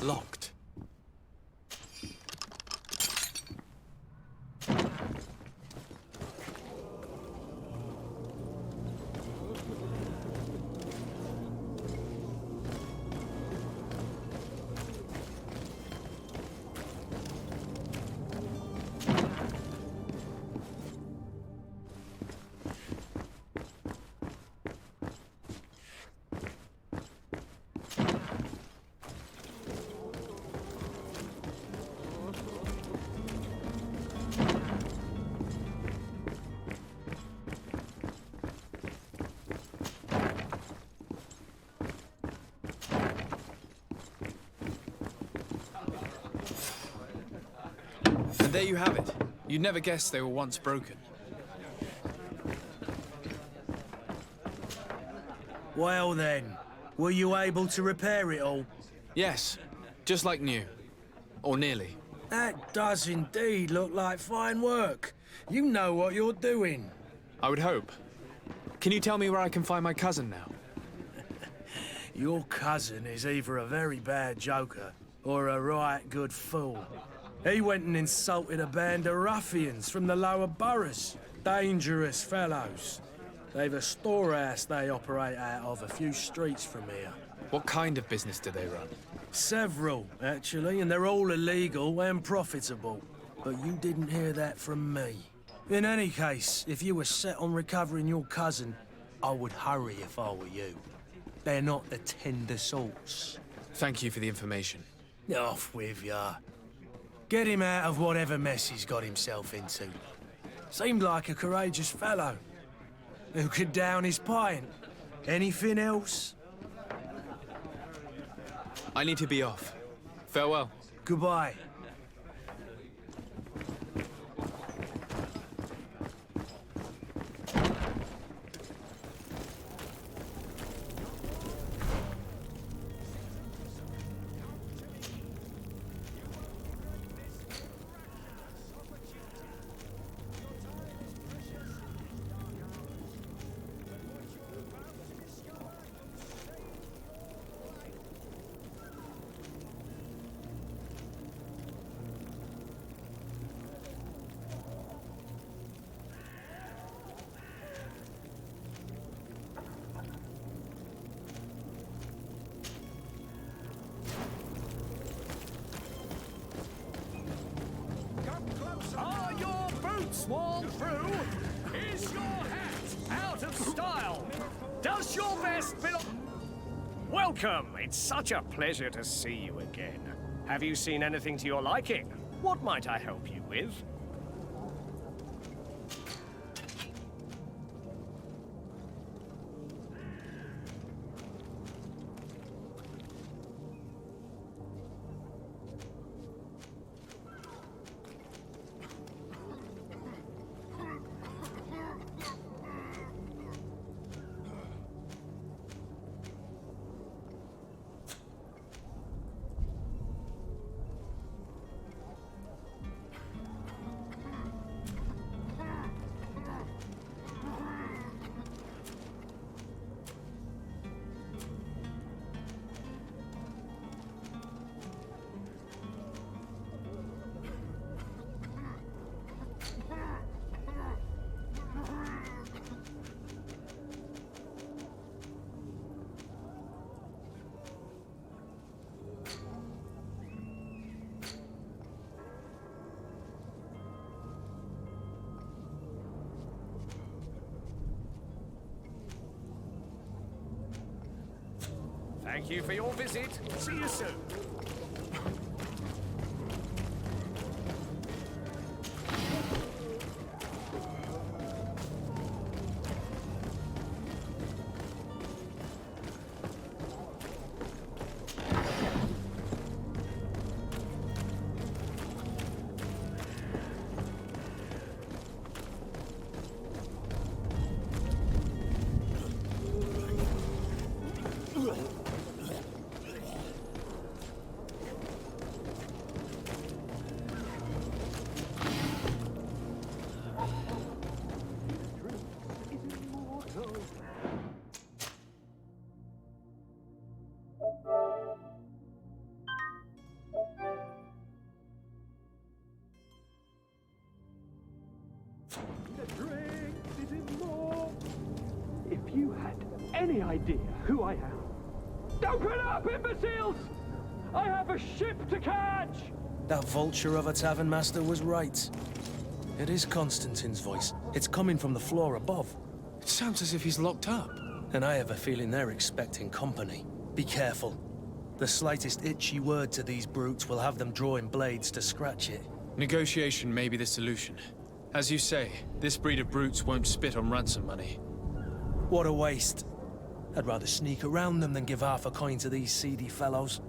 Locked. And there you have it. You'd never guess they were once broken. Well then, were you able to repair it all? Yes, just like new. Or nearly. That does indeed look like fine work. You know what you're doing. I would hope. Can you tell me where I can find my cousin now? Your cousin is either a very bad joker or a right good fool. He went and insulted a band of ruffians from the lower boroughs. Dangerous fellows. They've a storehouse they operate out of a few streets from here. What kind of business do they run? Several, actually, and they're all illegal and profitable. But you didn't hear that from me. In any case, if you were set on recovering your cousin, I would hurry if I were you. They're not the tender sorts. Thank you for the information. Off with ya. Get him out of whatever mess he's got himself into. Seemed like a courageous fellow. Who could down his pint. Anything else? I need to be off. Farewell. Goodbye. Are your boots worn through? Is your hat out of style? Does your vest belong? Welcome. It's such a pleasure to see you again. Have you seen anything to your liking? What might I help you with? Thank you for your visit. See you soon. The drink, this is more. If you had any idea who I am. Open up, imbeciles! I have a ship to catch! That vulture of a tavern master was right. It is Constantine's voice. It's coming from the floor above. It sounds as if he's locked up. And I have a feeling they're expecting company. Be careful. The slightest itchy word to these brutes will have them drawing blades to scratch it. Negotiation may be the solution. As you say, this breed of brutes won't spit on ransom money. What a waste. I'd rather sneak around them than give half a coin to these seedy fellows.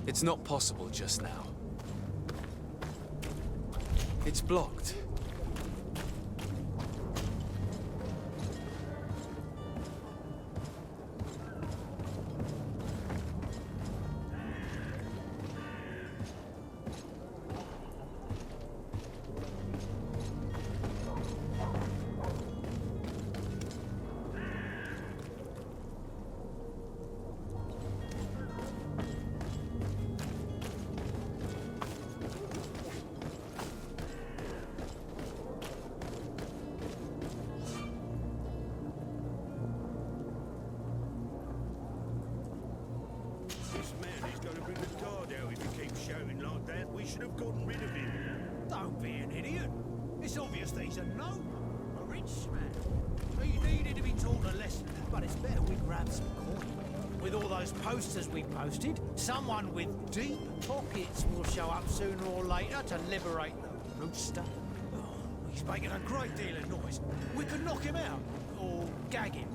It's not possible just now. It's blocked. This man is gonna bring the guard out if he keeps shouting like that. We should have gotten rid of him. Don't be an idiot. It's obvious that he's a noble, a rich man. He needed to be taught a lesson, but it's better we grab some coin. With all those posters we posted, someone with deep pockets will show up sooner or later to liberate the rooster. Oh, he's making a great deal of noise. We could knock him out, or gag him.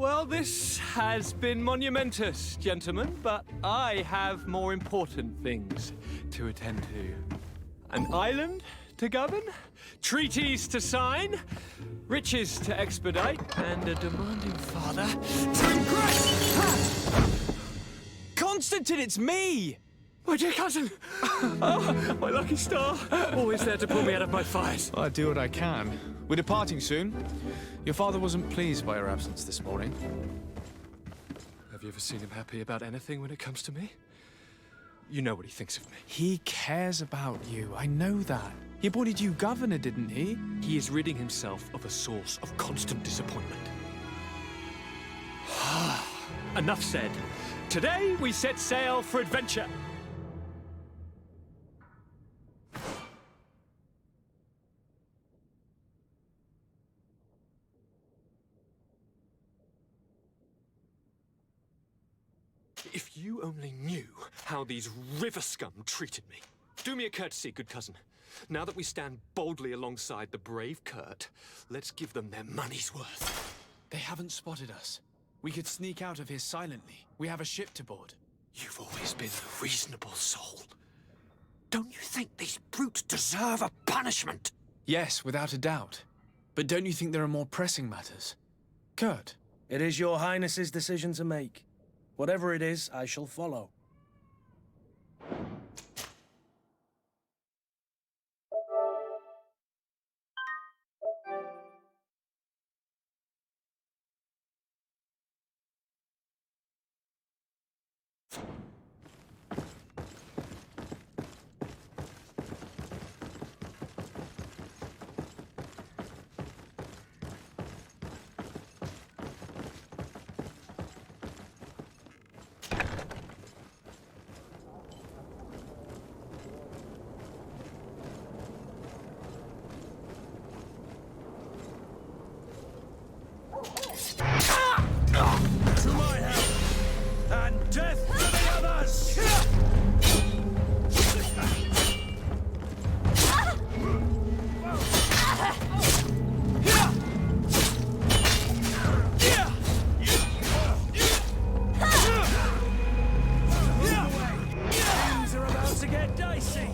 Well, this has been monumentous, gentlemen, but I have more important things to attend to. An island to govern, treaties to sign, riches to expedite, and a demanding father to impress! Constantine, it's me! My dear cousin! Oh, my lucky star! Always there to pull me out of my fires. Well, I do what I can. We're departing soon. Your father wasn't pleased by your absence this morning. Have you ever seen him happy about anything when it comes to me? You know what he thinks of me. He cares about you, I know that. He appointed you governor, didn't he? He is ridding himself of a source of constant disappointment. Enough said. Today we set sail for adventure. If you only knew how these river scum treated me. Do me a courtesy, good cousin. Now that we stand boldly alongside the brave Kurt, let's give them their money's worth. They haven't spotted us. We could sneak out of here silently. We have a ship to board. You've always been a reasonable soul. Don't you think these brutes deserve a punishment? Yes, without a doubt. But don't you think there are more pressing matters? Kurt? It is your Highness's decision to make. Whatever it is, I shall follow. To my help, and death to the others! Things are about to get dicey.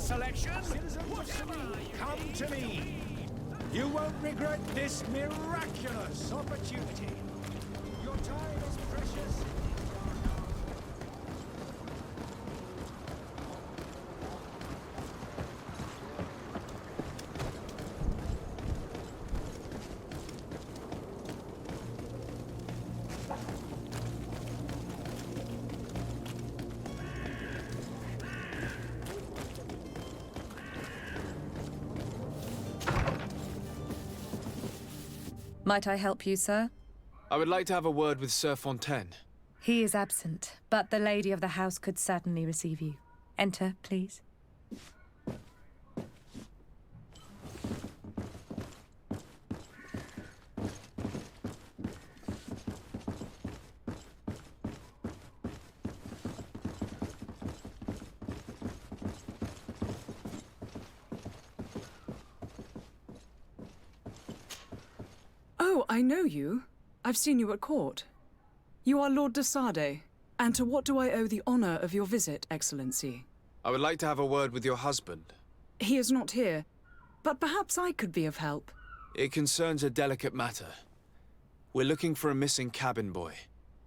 selection. Come to me. You won't regret this miraculous opportunity. Your time is precious. Might I help you, sir? I would like to have a word with Sir Fontaine. He is absent, but the lady of the house could certainly receive you. Enter, please. Oh, I know you. I've seen you at court. You are Lord de Sade. And to what do I owe the honor of your visit, Excellency? I would like to have a word with your husband. He is not here, but perhaps I could be of help. It concerns a delicate matter. We're looking for a missing cabin boy.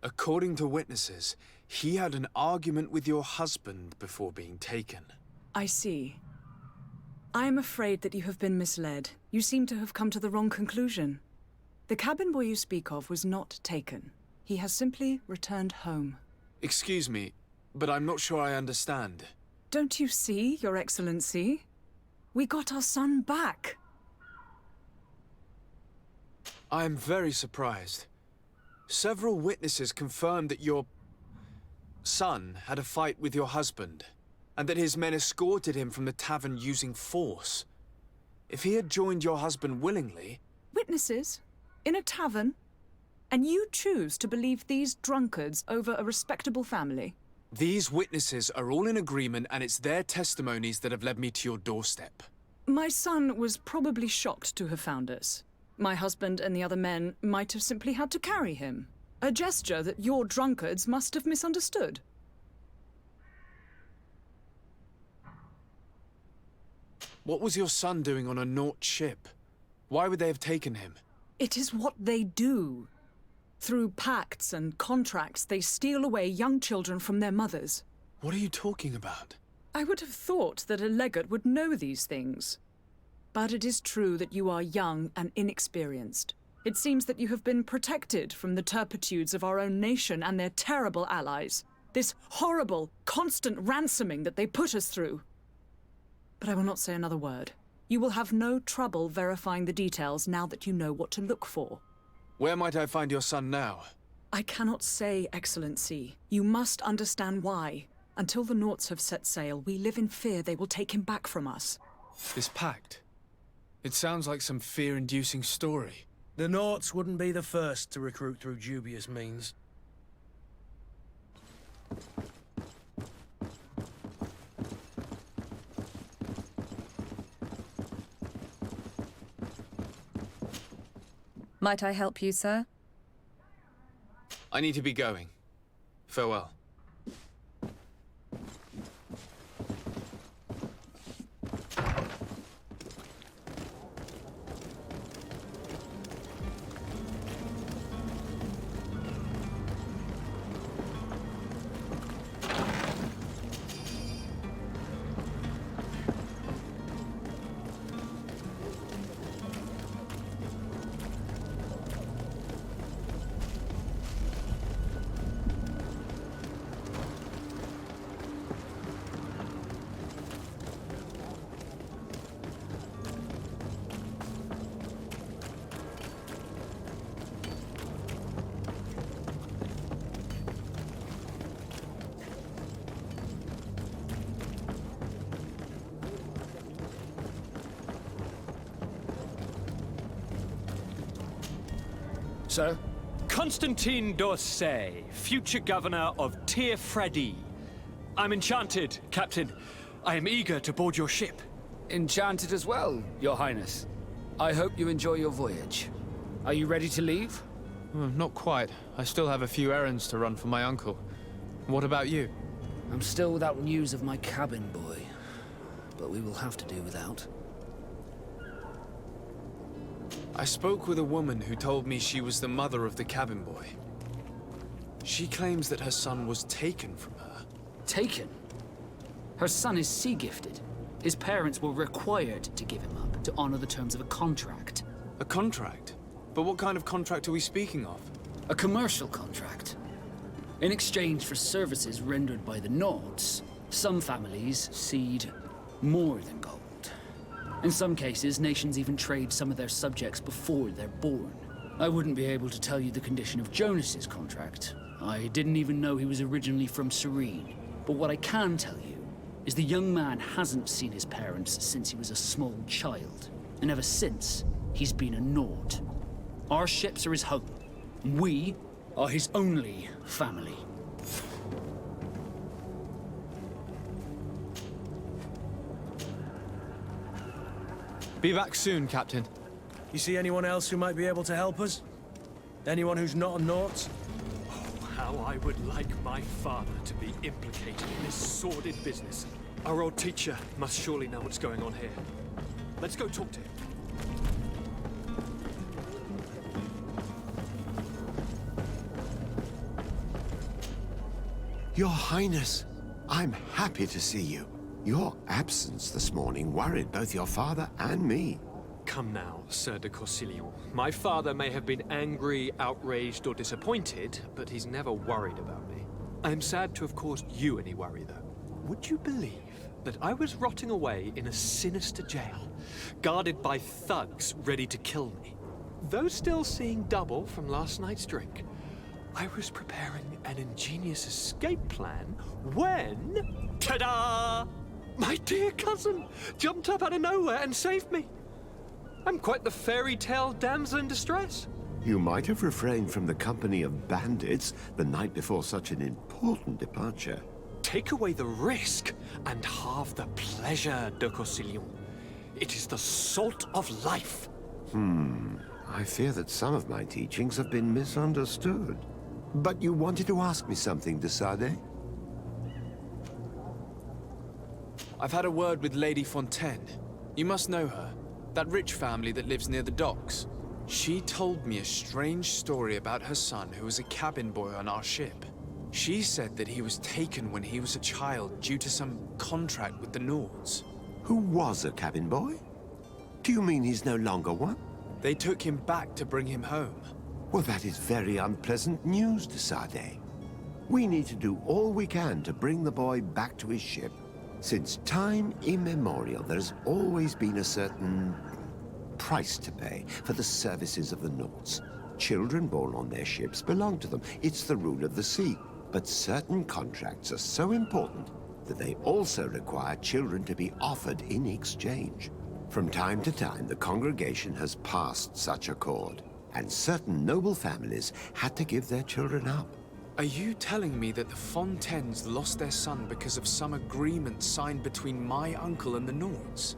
According to witnesses, he had an argument with your husband before being taken. I see. I am afraid that you have been misled. You seem to have come to the wrong conclusion. The cabin boy you speak of was not taken. He has simply returned home. Excuse me, but I'm not sure I understand. Don't you see, Your Excellency? We got our son back. I am very surprised. Several witnesses confirmed that your son had a fight with your husband, and that his men escorted him from the tavern using force. If he had joined your husband willingly... Witnesses? In a tavern? And you choose to believe these drunkards over a respectable family? These witnesses are all in agreement, and it's their testimonies that have led me to your doorstep. My son was probably shocked to have found us. My husband and the other men might have simply had to carry him. A gesture that your drunkards must have misunderstood. What was your son doing on a Naut ship? Why would they have taken him? It is what they do. Through pacts and contracts, they steal away young children from their mothers. What are you talking about? I would have thought that a legate would know these things. But it is true that you are young and inexperienced. It seems that you have been protected from the turpitudes of our own nation and their terrible allies. This horrible, constant ransoming that they put us through. But I will not say another word. You will have no trouble verifying the details now that you know what to look for. Where might I find your son now? I cannot say, Excellency. You must understand why. Until the Nauts have set sail, we live in fear they will take him back from us. This pact? It sounds like some fear-inducing story. The Nauts wouldn't be the first to recruit through dubious means. Might I help you, sir? I need to be going. Farewell. Sir? Constantine d'Orsay, future governor of Tir-Freddy. I'm enchanted, Captain. I am eager to board your ship. Enchanted as well, Your Highness. I hope you enjoy your voyage. Are you ready to leave? Not quite. I still have a few errands to run for my uncle. What about you? I'm still without news of my cabin boy. but we will have to do without. I spoke with a woman who told me she was the mother of the cabin boy. She claims that her son was taken from her. Taken? Her son is sea-gifted. His parents were required to give him up to honor the terms of a contract. A contract? But what kind of contract are we speaking of? A commercial contract. In exchange for services rendered by the Nords, some families cede more than gold. In some cases, nations even trade some of their subjects before they're born. I wouldn't be able to tell you the condition of Jonas's contract. I didn't even know he was originally from Serene. But what I can tell you is the young man hasn't seen his parents since he was a small child. And ever since, he's been a Nord. Our ships are his home. We are his only family. Be back soon, Captain. You see anyone else who might be able to help us? Anyone who's not a Naut? Oh, how I would like my father to be implicated in this sordid business. Our old teacher must surely know what's going on here. Let's go talk to him. Your Highness, I'm happy to see you. Your absence this morning worried both your father and me. Come now, Sir de Corsillon. My father may have been angry, outraged, or disappointed, but he's never worried about me. I'm sad to have caused you any worry, though. Would you believe that I was rotting away in a sinister jail, guarded by thugs ready to kill me? Though still seeing double from last night's drink, I was preparing an ingenious escape plan when... ta-da! My dear cousin jumped up out of nowhere and saved me. I'm quite the fairy tale damsel in distress. You might have refrained from the company of bandits the night before such an important departure. Take away the risk and halve the pleasure, de Corsillon. It is the salt of life. I fear that some of my teachings have been misunderstood. But you wanted to ask me something, de Sade? I've had a word with Lady Fontaine. You must know her. That rich family that lives near the docks. She told me a strange story about her son who was a cabin boy on our ship. She said that he was taken when he was a child due to some contract with the Nords. Who was a cabin boy? Do you mean he's no longer one? They took him back to bring him home. Well, that is very unpleasant news, de Sade. We need to do all we can to bring the boy back to his ship. Since time immemorial, there has always been a certain price to pay for the services of the Nords. Children born on their ships belong to them. It's the rule of the sea. But certain contracts are so important that they also require children to be offered in exchange. From time to time, the congregation has passed such accord, and certain noble families had to give their children up. Are you telling me that the Fontaines lost their son because of some agreement signed between my uncle and the Nords?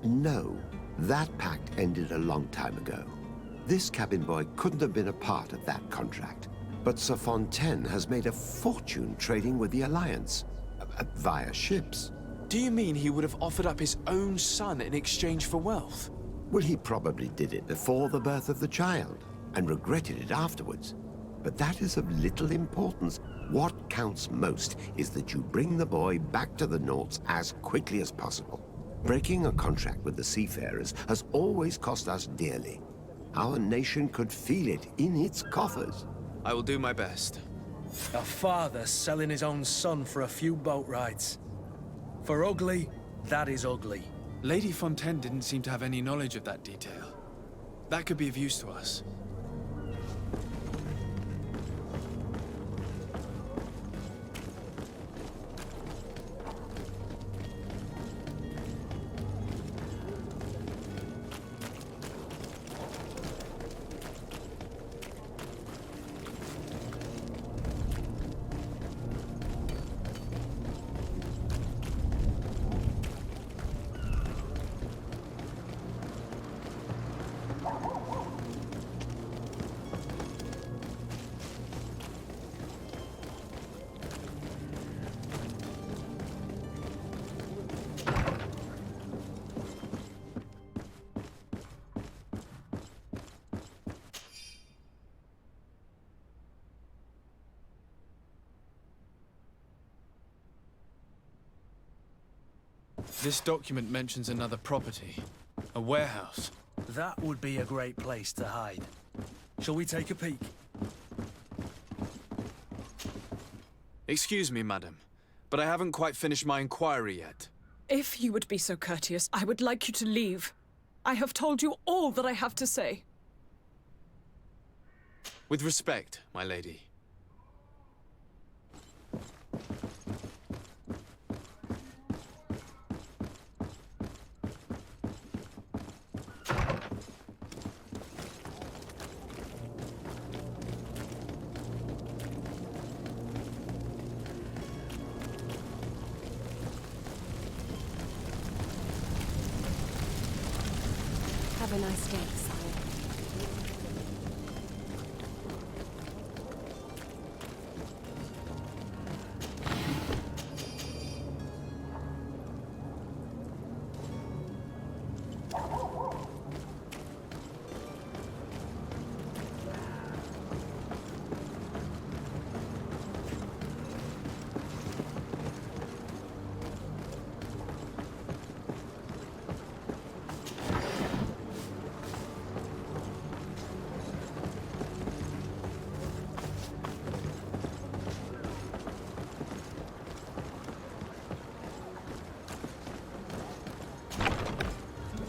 No. That pact ended a long time ago. This cabin boy couldn't have been a part of that contract. But Sir Fontaine has made a fortune trading with the Alliance, via ships. Do you mean he would have offered up his own son in exchange for wealth? Well, he probably did it before the birth of the child, and regretted it afterwards. But that is of little importance. What counts most is that you bring the boy back to the Nords as quickly as possible. Breaking a contract with the seafarers has always cost us dearly. Our nation could feel it in its coffers. I will do my best. A father selling his own son for a few boat rides. For ugly, that is ugly. Lady Fontaine didn't seem to have any knowledge of that detail. That could be of use to us. This document mentions another property. A warehouse. That would be a great place to hide. Shall we take a peek? Excuse me, madam, but I haven't quite finished my inquiry yet. If you would be so courteous, I would like you to leave. I have told you all that I have to say. With respect, my lady. Have a nice day, sire.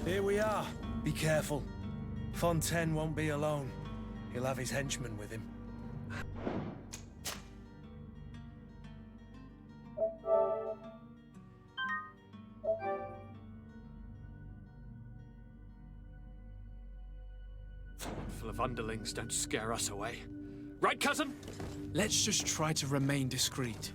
Here we are. Be careful. Fontaine won't be alone. He'll have his henchmen with him. Full of underlings don't scare us away. Right, cousin? Let's just try to remain discreet.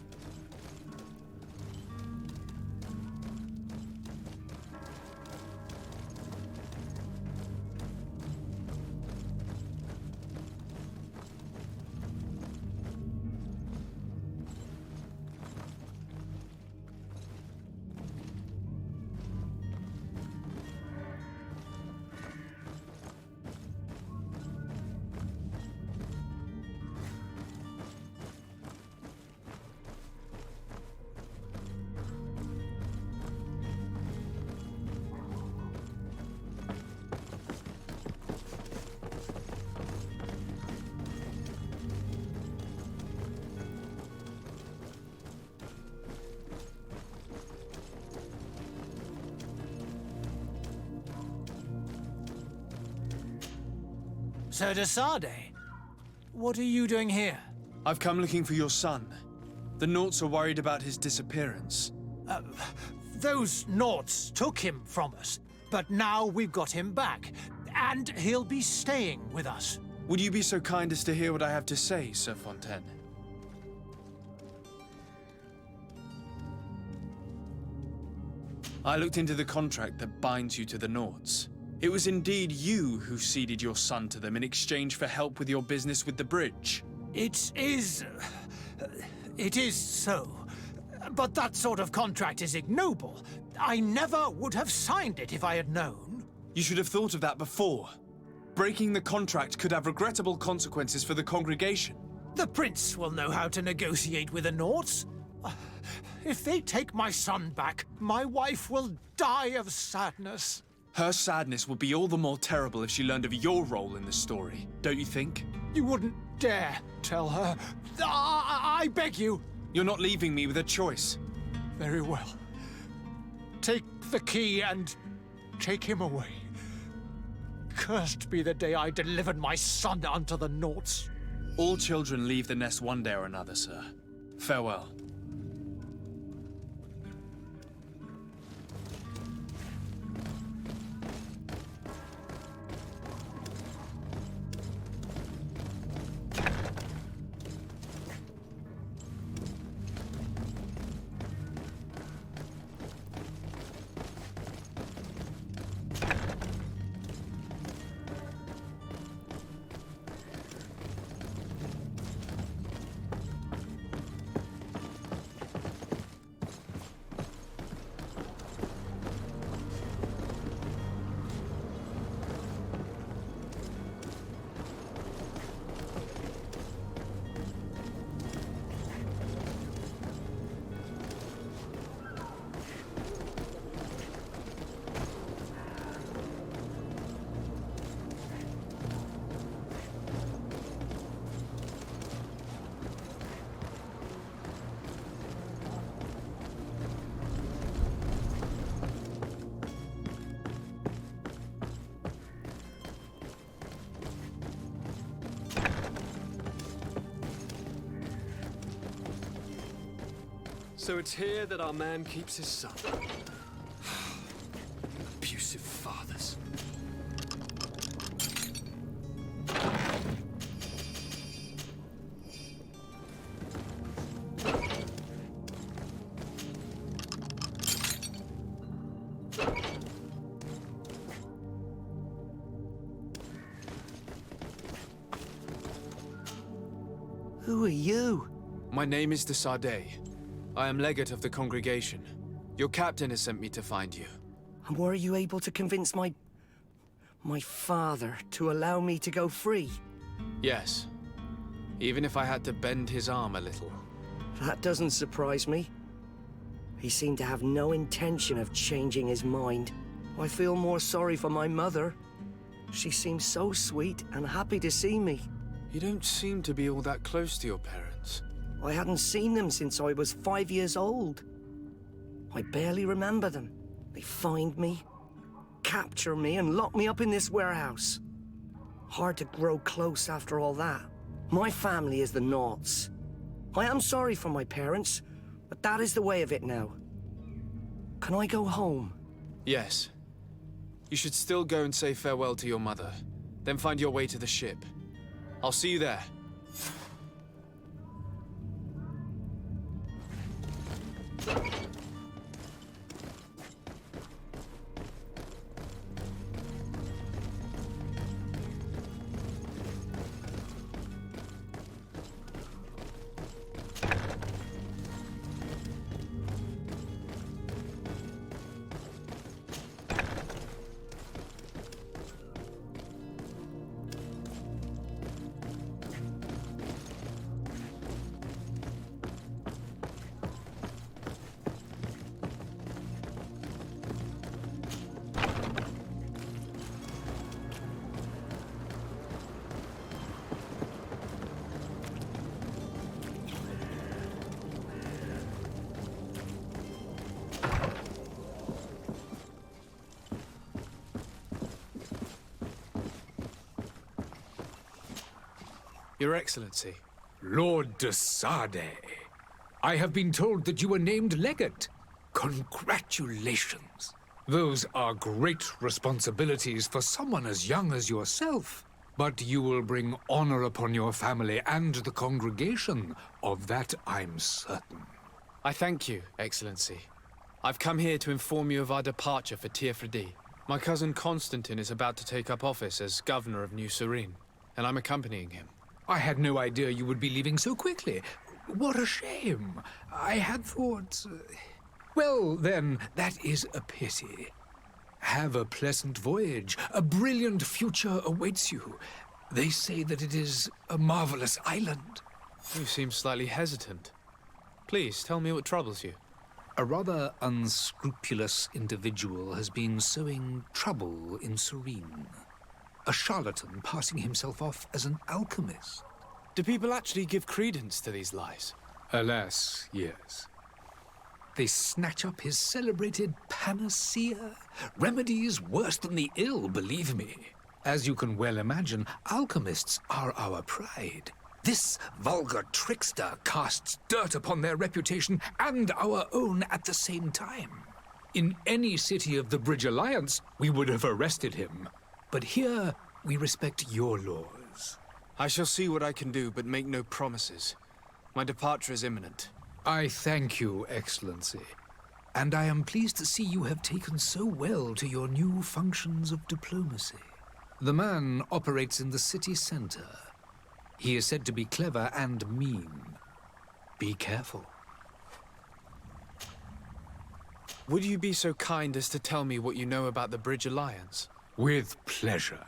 Sir de Sade, what are you doing here? I've come looking for your son. The Naughts are worried about his disappearance. Those Naughts took him from us, but now we've got him back, and he'll be staying with us. Would you be so kind as to hear what I have to say, Sir Fontaine? I looked into the contract that binds you to the Naughts. It was indeed you who ceded your son to them in exchange for help with your business with the bridge. It is so. But that sort of contract is ignoble. I never would have signed it if I had known. You should have thought of that before. Breaking the contract could have regrettable consequences for the congregation. The prince will know how to negotiate with the Naughts. If they take my son back, my wife will die of sadness. Her sadness would be all the more terrible if she learned of your role in the story, don't you think? You wouldn't dare tell her. I beg you. You're not leaving me with a choice. Very well. Take the key and take him away. Cursed be the day I delivered my son unto the Naughts. All children leave the nest one day or another, sir. Farewell. So it's here that our man keeps his son. Abusive fathers. Who are you? My name is de Sardet. I am legate of the congregation. Your captain has sent me to find you. And were you able to convince my father to allow me to go free? Yes. Even if I had to bend his arm a little. That doesn't surprise me. He seemed to have no intention of changing his mind. I feel more sorry for my mother. She seems so sweet and happy to see me. You don't seem to be all that close to your parents. I hadn't seen them since I was 5 years old. I barely remember them. They find me, capture me, and lock me up in this warehouse. Hard to grow close after all that. My family is the Naughts. I am sorry for my parents, but that is the way of it now. Can I go home? Yes. You should still go and say farewell to your mother. Then find your way to the ship. I'll see you there. Your Excellency. Lord de Sardet, I have been told that you were named legate. Congratulations. Those are great responsibilities for someone as young as yourself. But you will bring honor upon your family and the congregation. Of that I'm certain. I thank you, Excellency. I've come here to inform you of our departure for Tiefredi. My cousin Constantine is about to take up office as governor of New Serene, and I'm accompanying him. I had no idea you would be leaving so quickly. What a shame. I had thought... Well, then, that is a pity. Have a pleasant voyage. A brilliant future awaits you. They say that it is a marvelous island. You seem slightly hesitant. Please, tell me what troubles you. A rather unscrupulous individual has been sowing trouble in Serene. A charlatan passing himself off as an alchemist. Do people actually give credence to these lies? Alas, yes. They snatch up his celebrated panacea. Remedies worse than the ill, believe me. As you can well imagine, alchemists are our pride. This vulgar trickster casts dirt upon their reputation and our own at the same time. In any city of the Bridge Alliance, we would have arrested him. But here, we respect your laws. I shall see what I can do, but make no promises. My departure is imminent. I thank you, Excellency. And I am pleased to see you have taken so well to your new functions of diplomacy. The man operates in the city center. He is said to be clever and mean. Be careful. Would you be so kind as to tell me what you know about the Bridge Alliance? With pleasure.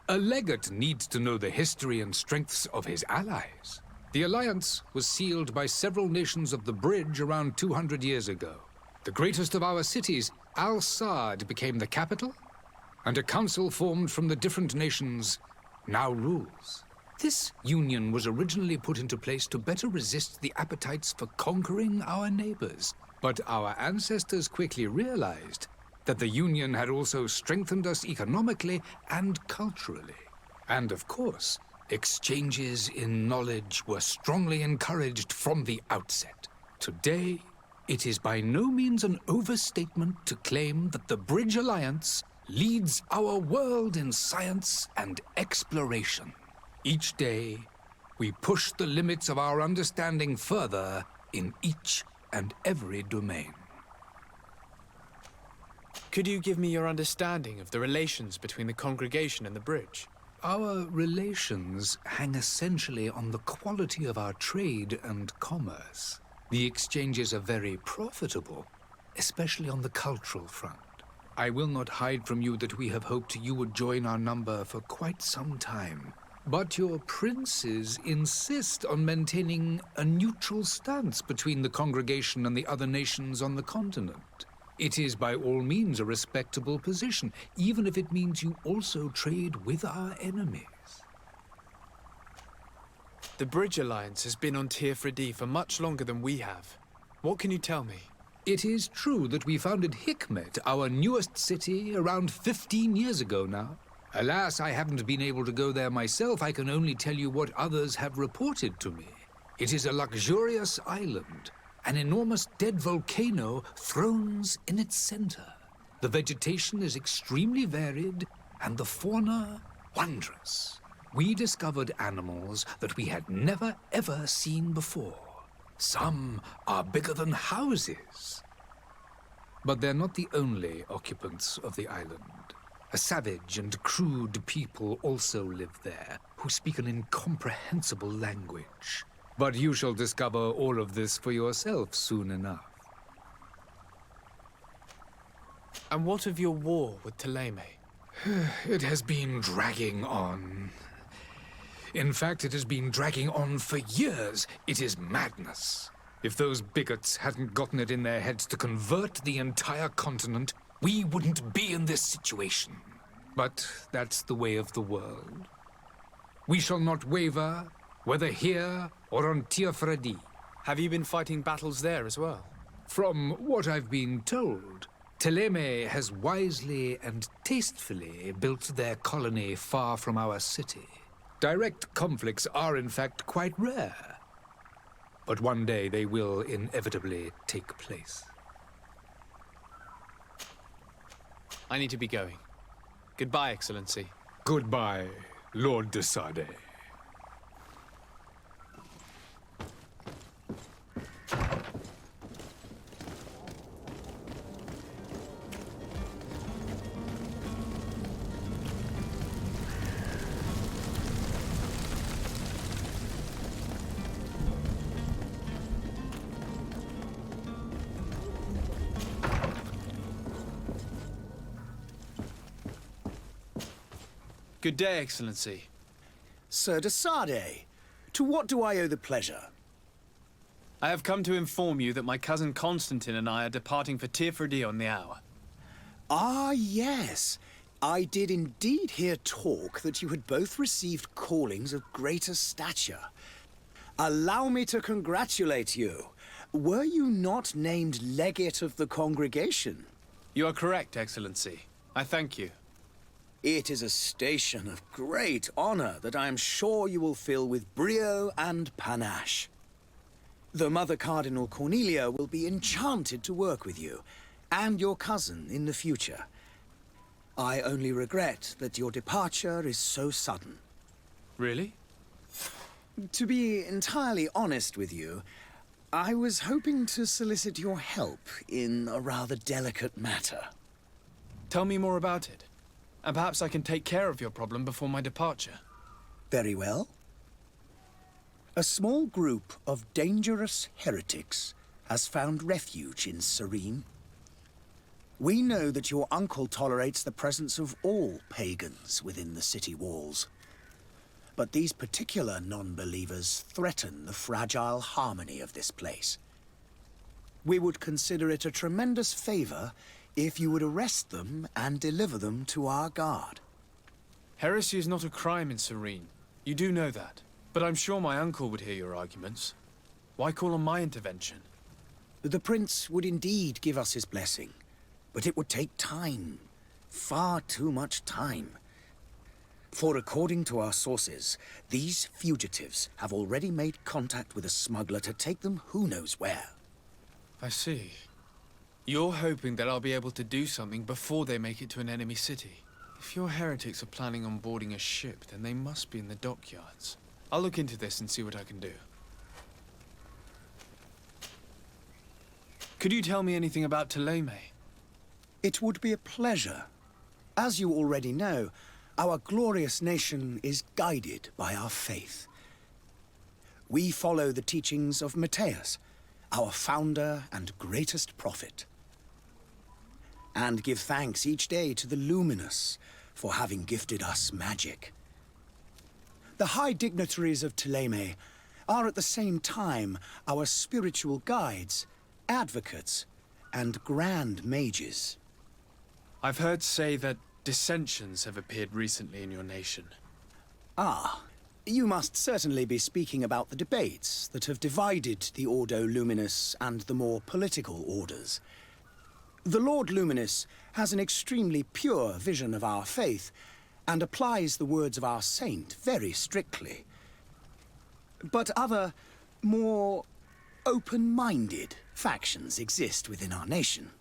A legate needs to know the history and strengths of his allies. The alliance was sealed by several nations of the Bridge around 200 years ago. The greatest of our cities, Al-Saad, became the capital, and a council formed from the different nations now rules. This union was originally put into place to better resist the appetites for conquering our neighbors. But our ancestors quickly realized that the Union had also strengthened us economically and culturally. And of course, exchanges in knowledge were strongly encouraged from the outset. Today, it is by no means an overstatement to claim that the Bridge Alliance leads our world in science and exploration. Each day, we push the limits of our understanding further in each and every domain. Could you give me your understanding of the relations between the congregation and the bridge? Our relations hang essentially on the quality of our trade and commerce. The exchanges are very profitable, especially on the cultural front. I will not hide from you that we have hoped you would join our number for quite some time. But your princes insist on maintaining a neutral stance between the congregation and the other nations on the continent. It is by all means a respectable position, even if it means you also trade with our enemies. The Bridge Alliance has been on Tir for much longer than we have. What can you tell me? It is true that we founded Hikmet, our newest city, around 15 years ago now. Alas, I haven't been able to go there myself. I can only tell you what others have reported to me. It is a luxurious island. An enormous dead volcano thrones in its center. The vegetation is extremely varied, and the fauna wondrous. We discovered animals that we had never ever seen before. Some are bigger than houses. But they're not the only occupants of the island. A savage and crude people also live there, who speak an incomprehensible language. But you shall discover all of this for yourself soon enough. And what of your war with Ptolemy? It has been dragging on. In fact, it has been dragging on for years. It is madness. If those bigots hadn't gotten it in their heads to convert the entire continent, we wouldn't be in this situation. But that's the way of the world. We shall not waver, whether here or on Tir. Have you been fighting battles there as well? From what I've been told, Ptolemy has wisely and tastefully built their colony far from our city. Direct conflicts are in fact quite rare. But one day they will inevitably take place. I need to be going. Goodbye, Excellency. Goodbye, Lord de Sade. Good day, Excellency. Sir de Sade, to what do I owe the pleasure? I have come to inform you that my cousin Constantine and I are departing for Tir on the hour. Ah, yes. I did indeed hear talk that you had both received callings of greater stature. Allow me to congratulate you. Were you not named legate of the congregation? You are correct, Excellency. I thank you. It is a station of great honor that I am sure you will fill with brio and panache. The Mother Cardinal Cornelia will be enchanted to work with you, and your cousin in the future. I only regret that your departure is so sudden. Really? To be entirely honest with you, I was hoping to solicit your help in a rather delicate matter. Tell me more about it. And perhaps I can take care of your problem before my departure. Very well. A small group of dangerous heretics has found refuge in Serene. We know that your uncle tolerates the presence of all pagans within the city walls. But these particular non-believers threaten the fragile harmony of this place. We would consider it a tremendous favor if you would arrest them and deliver them to our guard. Heresy is not a crime in Serene. You do know that. But I'm sure my uncle would hear your arguments. Why call on my intervention? The prince would indeed give us his blessing, but it would take time. Far too much time. For according to our sources, these fugitives have already made contact with a smuggler to take them who knows where. I see. You're hoping that I'll be able to do something before they make it to an enemy city. If your heretics are planning on boarding a ship, then they must be in the dockyards. I'll look into this and see what I can do. Could you tell me anything about Thélème? It would be a pleasure. As you already know, our glorious nation is guided by our faith. We follow the teachings of Matthias, our founder and greatest prophet, and give thanks each day to the Luminous for having gifted us magic. The high dignitaries of Thélème are at the same time our spiritual guides, advocates, and grand mages. I've heard say that dissensions have appeared recently in your nation. Ah, you must certainly be speaking about the debates that have divided the Ordo Luminous and the more political orders. The Lord Luminous has an extremely pure vision of our faith and applies the words of our saint very strictly. But other, more open-minded factions exist within our nation.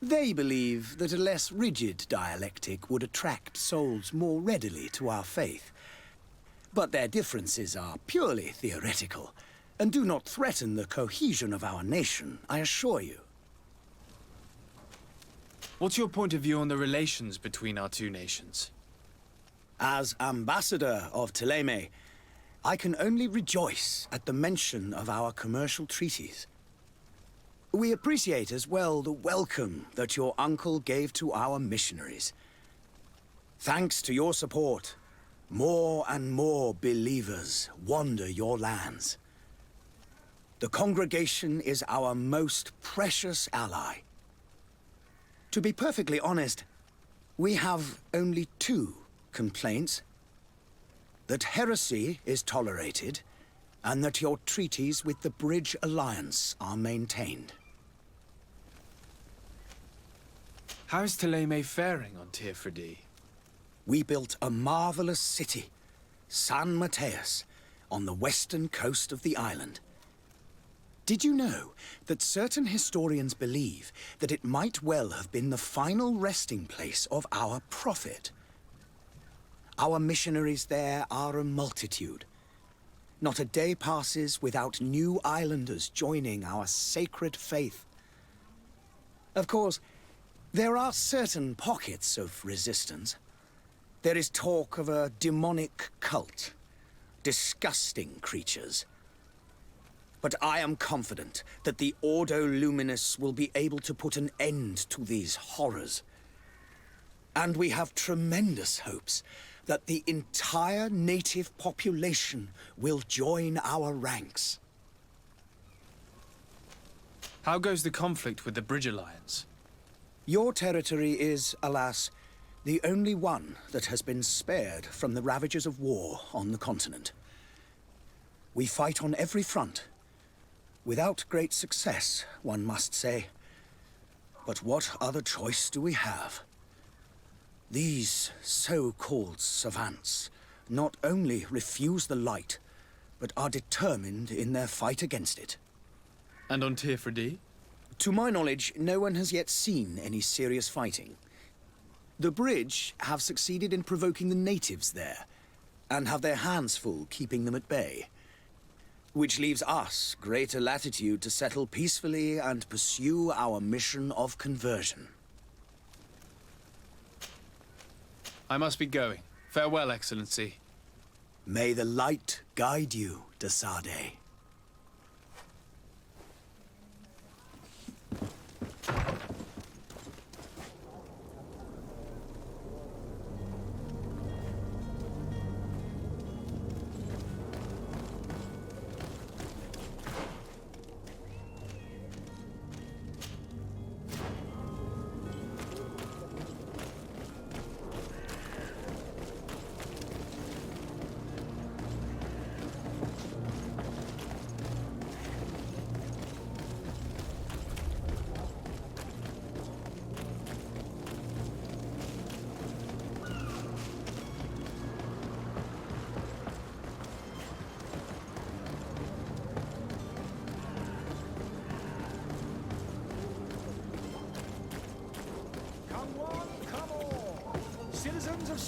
They believe that a less rigid dialectic would attract souls more readily to our faith. But their differences are purely theoretical and do not threaten the cohesion of our nation, I assure you. What's your point of view on the relations between our two nations? As ambassador of Thélème, I can only rejoice at the mention of our commercial treaties. We appreciate as well the welcome that your uncle gave to our missionaries. Thanks to your support, more and more believers wander your lands. The congregation is our most precious ally. To be perfectly honest, we have only two complaints: that heresy is tolerated, and that your treaties with the Bridge Alliance are maintained. How is Thélème faring on Tier We built a marvelous city, San Matthias, on the western coast of the island. Did you know that certain historians believe that it might well have been the final resting place of our prophet? Our missionaries there are a multitude. Not a day passes without new islanders joining our sacred faith. Of course, there are certain pockets of resistance. There is talk of a demonic cult, disgusting creatures. But I am confident that the Ordo Luminous will be able to put an end to these horrors. And we have tremendous hopes that the entire native population will join our ranks. How goes the conflict with the Bridge Alliance? Your territory is, alas, the only one that has been spared from the ravages of war on the continent. We fight on every front. Without great success, one must say. But what other choice do we have? These so-called savants not only refuse the light, but are determined in their fight against it. And on Tier To my knowledge, no one has yet seen any serious fighting. The Bridge have succeeded in provoking the natives there, and have their hands full keeping them at bay. Which leaves us greater latitude to settle peacefully and pursue our mission of conversion. I must be going. Farewell, Excellency. May the light guide you, de Sade.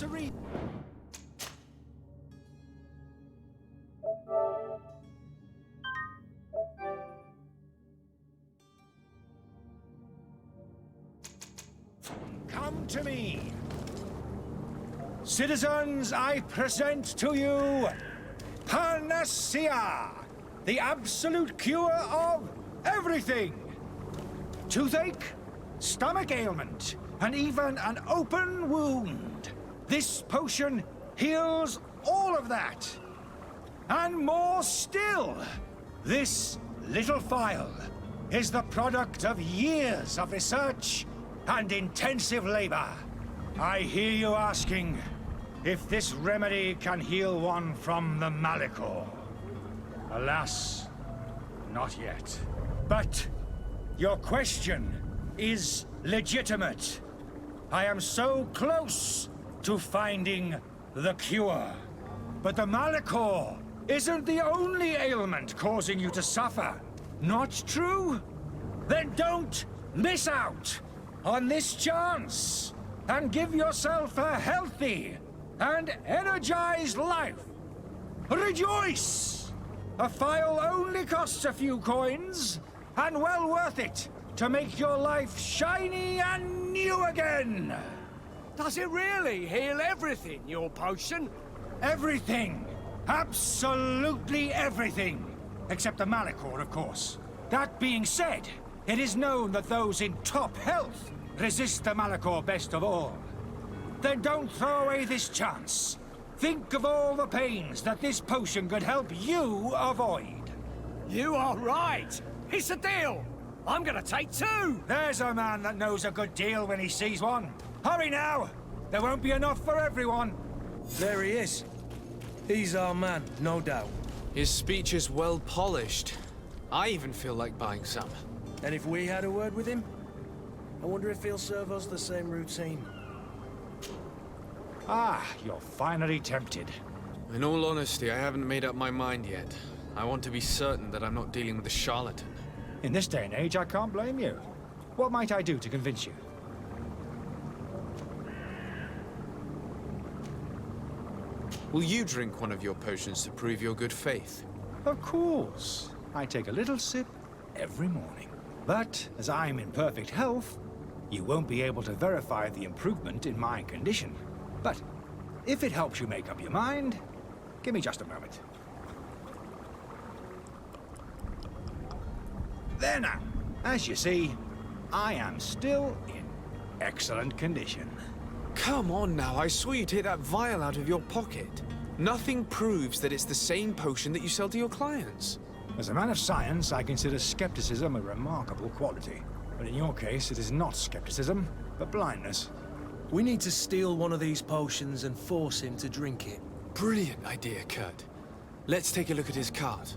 Serene. Come to me. Citizens, I present to you Panacea, the absolute cure of everything. Toothache, stomach ailment, and even an open wound. This potion heals all of that. And more still. This little phial is the product of years of research and intensive labor. I hear you asking if this remedy can heal one from the Malachor. Alas, not yet. But your question is legitimate. I am so close to finding the cure. But the Malachor isn't the only ailment causing you to suffer. Not true? Then don't miss out on this chance and give yourself a healthy and energized life. Rejoice! A phial only costs a few coins, and well worth it to make your life shiny and new again. Does it really heal everything, your potion? Everything. Absolutely everything. Except the Malachor, of course. That being said, it is known that those in top health resist the Malachor best of all. Then don't throw away this chance. Think of all the pains that this potion could help you avoid. You are right. It's a deal. I'm gonna take 2. There's a man that knows a good deal when he sees one. Hurry now. There won't be enough for everyone. There he is. He's our man, no doubt. His speech is well polished. I even feel like buying some. And if we had a word with him, I wonder if he'll serve us the same routine. Ah, you're finally tempted. In all honesty, I haven't made up my mind yet. I want to be certain that I'm not dealing with a charlatan. In this day and age, I can't blame you. What might I do to convince you? Will you drink one of your potions to prove your good faith? Of course. I take a little sip every morning. But as I'm in perfect health, you won't be able to verify the improvement in my condition. But if it helps you make up your mind, give me just a moment. There now. As you see, I am still in excellent condition. Come on now, I saw you take that vial out of your pocket. Nothing proves that it's the same potion that you sell to your clients. As a man of science, I consider skepticism a remarkable quality. But in your case, it is not skepticism, but blindness. We need to steal one of these potions and force him to drink it. Brilliant idea, Kurt. Let's take a look at his cart.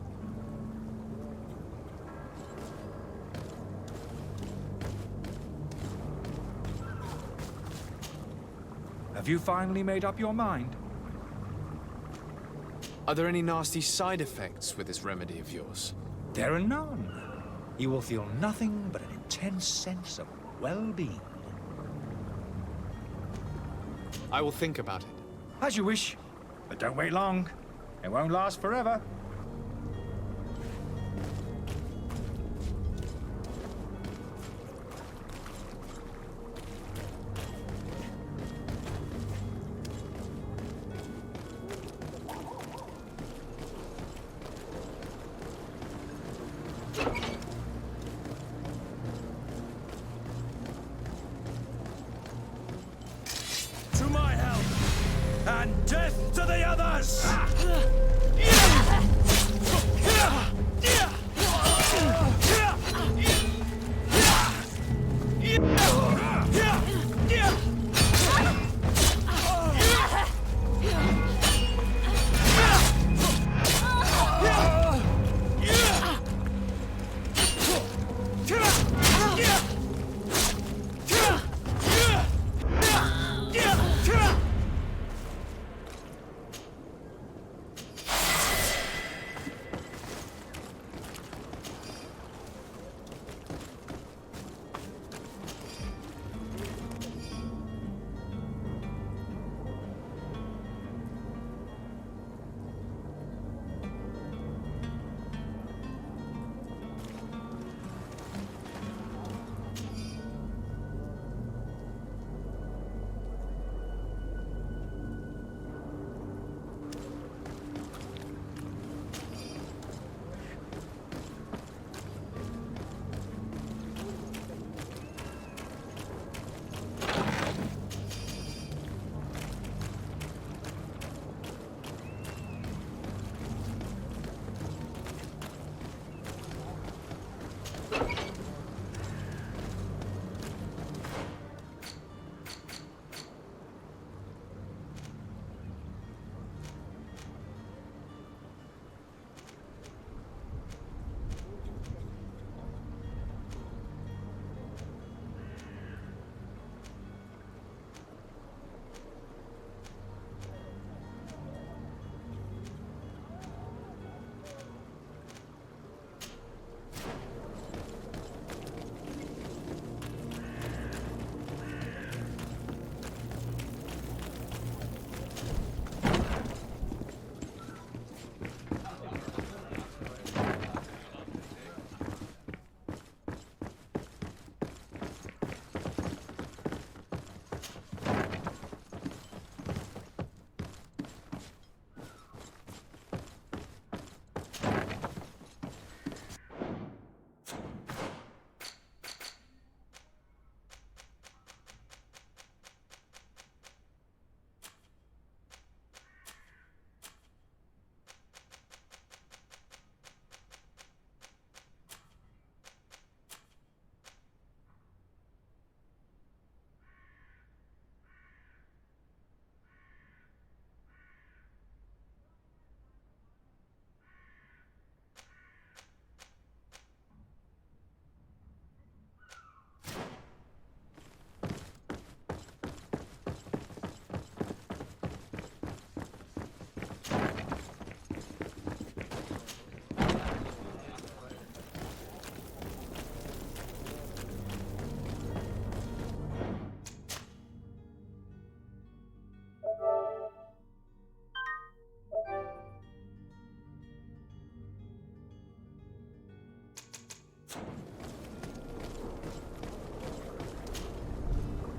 Have you finally made up your mind? Are there any nasty side effects with this remedy of yours? There are none. You will feel nothing but an intense sense of well-being. I will think about it. As you wish, but don't wait long. It won't last forever. To my help! And death to the others!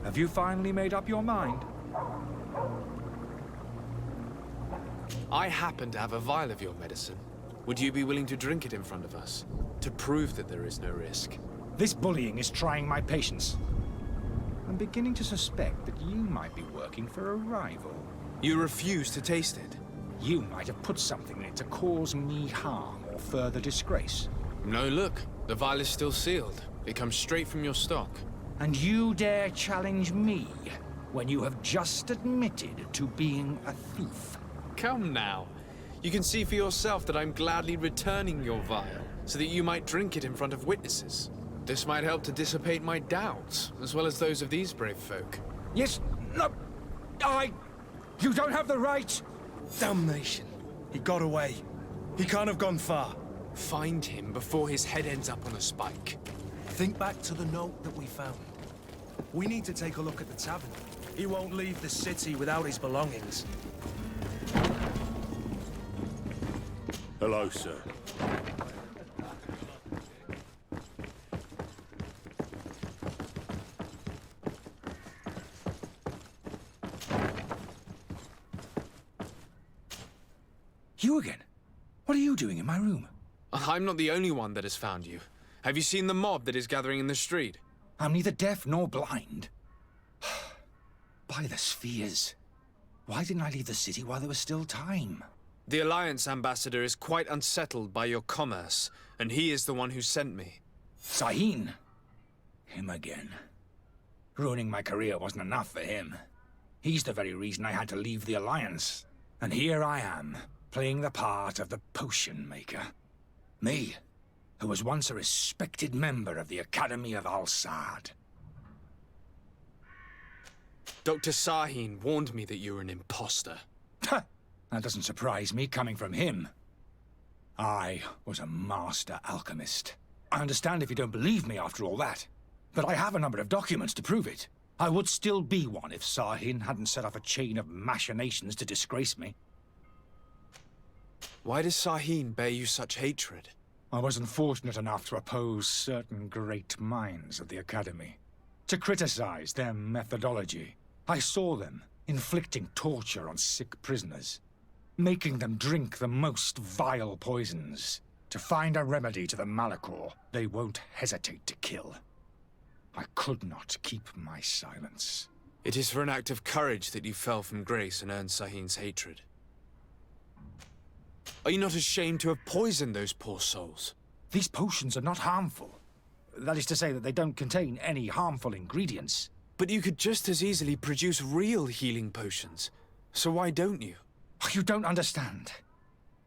Have you finally made up your mind? I happen to have a vial of your medicine. Would you be willing to drink it in front of us? To prove that there is no risk? This bullying is trying my patience. I'm beginning to suspect that you might be working for a rival. You refuse to taste it? You might have put something in it to cause me harm or further disgrace. No, look. The vial is still sealed. It comes straight from your stock. And you dare challenge me when you have just admitted to being a thief? Come now. You can see for yourself that I'm gladly returning your vial, so that you might drink it in front of witnesses. This might help to dissipate my doubts, as well as those of these brave folk. Yes, no, you don't have the right! Damnation. He got away. He can't have gone far. Find him before his head ends up on a spike. Think back to the note that we found. We need to take a look at the tavern. He won't leave the city without his belongings. Hello, sir. You again? What are you doing in my room? I'm not the only one that has found you. Have you seen the mob that is gathering in the street? I'm neither deaf nor blind. By the spheres. Why didn't I leave the city while there was still time? The Alliance ambassador is quite unsettled by your commerce, and he is the one who sent me. Sahin. Him again. Ruining my career wasn't enough for him. He's the very reason I had to leave the Alliance. And here I am, playing the part of the potion maker. Me, who was once a respected member of the Academy of Al-Sad. Dr. Sahin warned me that you were an imposter. Ha! That doesn't surprise me, coming from him. I was a master alchemist. I understand if you don't believe me after all that, but I have a number of documents to prove it. I would still be one if Sahin hadn't set off a chain of machinations to disgrace me. Why does Sahin bear you such hatred? I wasn't fortunate enough to oppose certain great minds of the Academy, to criticize their methodology. I saw them inflicting torture on sick prisoners, making them drink the most vile poisons. To find a remedy to the Malachor, they won't hesitate to kill. I could not keep my silence. It is for an act of courage that you fell from grace and earned Sahin's hatred. Are you not ashamed to have poisoned those poor souls? These potions are not harmful. That is to say that they don't contain any harmful ingredients. But you could just as easily produce real healing potions. So why don't you? You don't understand.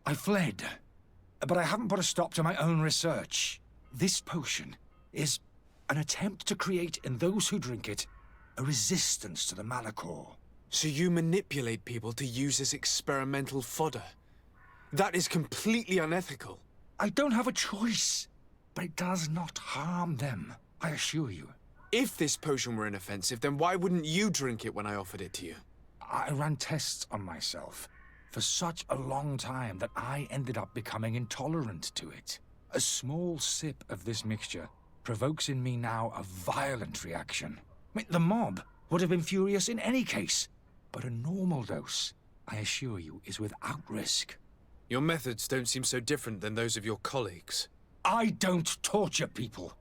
I fled, but I haven't put a stop to my own research. This potion is an attempt to create in those who drink it a resistance to the Malachor. So you manipulate people to use as experimental fodder? That is completely unethical. I don't have a choice, but it does not harm them, I assure you. If this potion were inoffensive, then why wouldn't you drink it when I offered it to you? I ran tests on myself for such a long time that I ended up becoming intolerant to it. A small sip of this mixture provokes in me now a violent reaction. I mean, the mob would have been furious in any case, but a normal dose, I assure you, is without risk. Your methods don't seem so different than those of your colleagues. I don't torture people.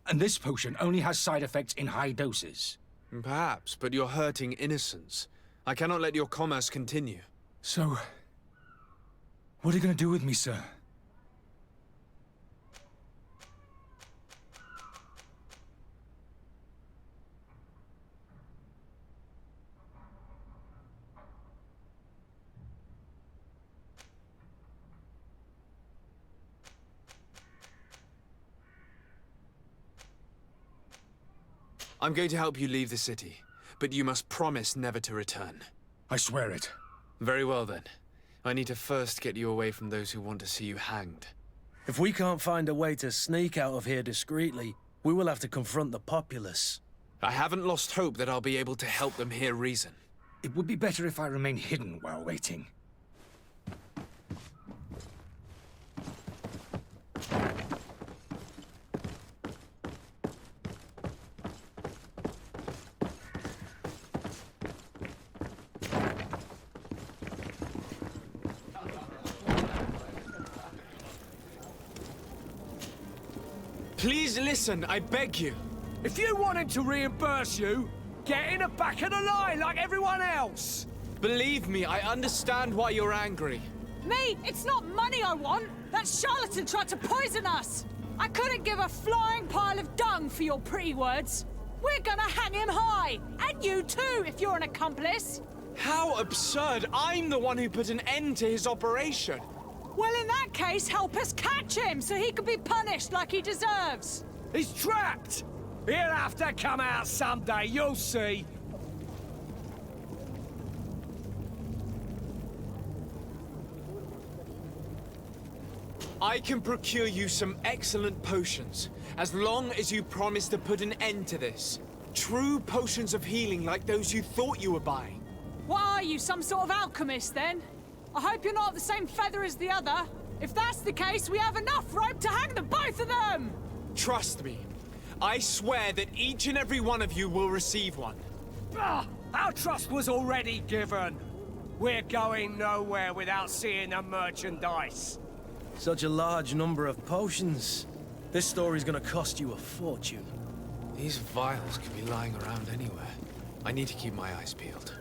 And this potion only has side effects in high doses. Perhaps, but you're hurting innocents. I cannot let your commerce continue. So, what are you going to do with me, sir? I'm going to help you leave the city, but you must promise never to return. I swear it. Very well then. I need to first get you away from those who want to see you hanged. If we can't find a way to sneak out of here discreetly, we will have to confront the populace. I haven't lost hope that I'll be able to help them hear reason. It would be better if I remain hidden while waiting. Please listen, I beg you. If you want him to reimburse you, get in the back of the line like everyone else. Believe me, I understand why you're angry. Me? It's not money I want. That charlatan tried to poison us. I couldn't give a flying pile of dung for your pretty words. We're gonna hang him high. And you too, if you're an accomplice. How absurd! I'm the one who put an end to his operation. Well, in that case, help us catch him so he can be punished like he deserves. He's trapped! He'll have to come out someday, you'll see. I can procure you some excellent potions, as long as you promise to put an end to this. True potions of healing like those you thought you were buying. What are you, some sort of alchemist, then? I hope you're not the same feather as the other. If that's the case, we have enough rope to hang the both of them! Trust me. I swear that each and every one of you will receive one. Our trust was already given. We're going nowhere without seeing the merchandise. Such a large number of potions. This story's gonna cost you a fortune. These vials could be lying around anywhere. I need to keep my eyes peeled.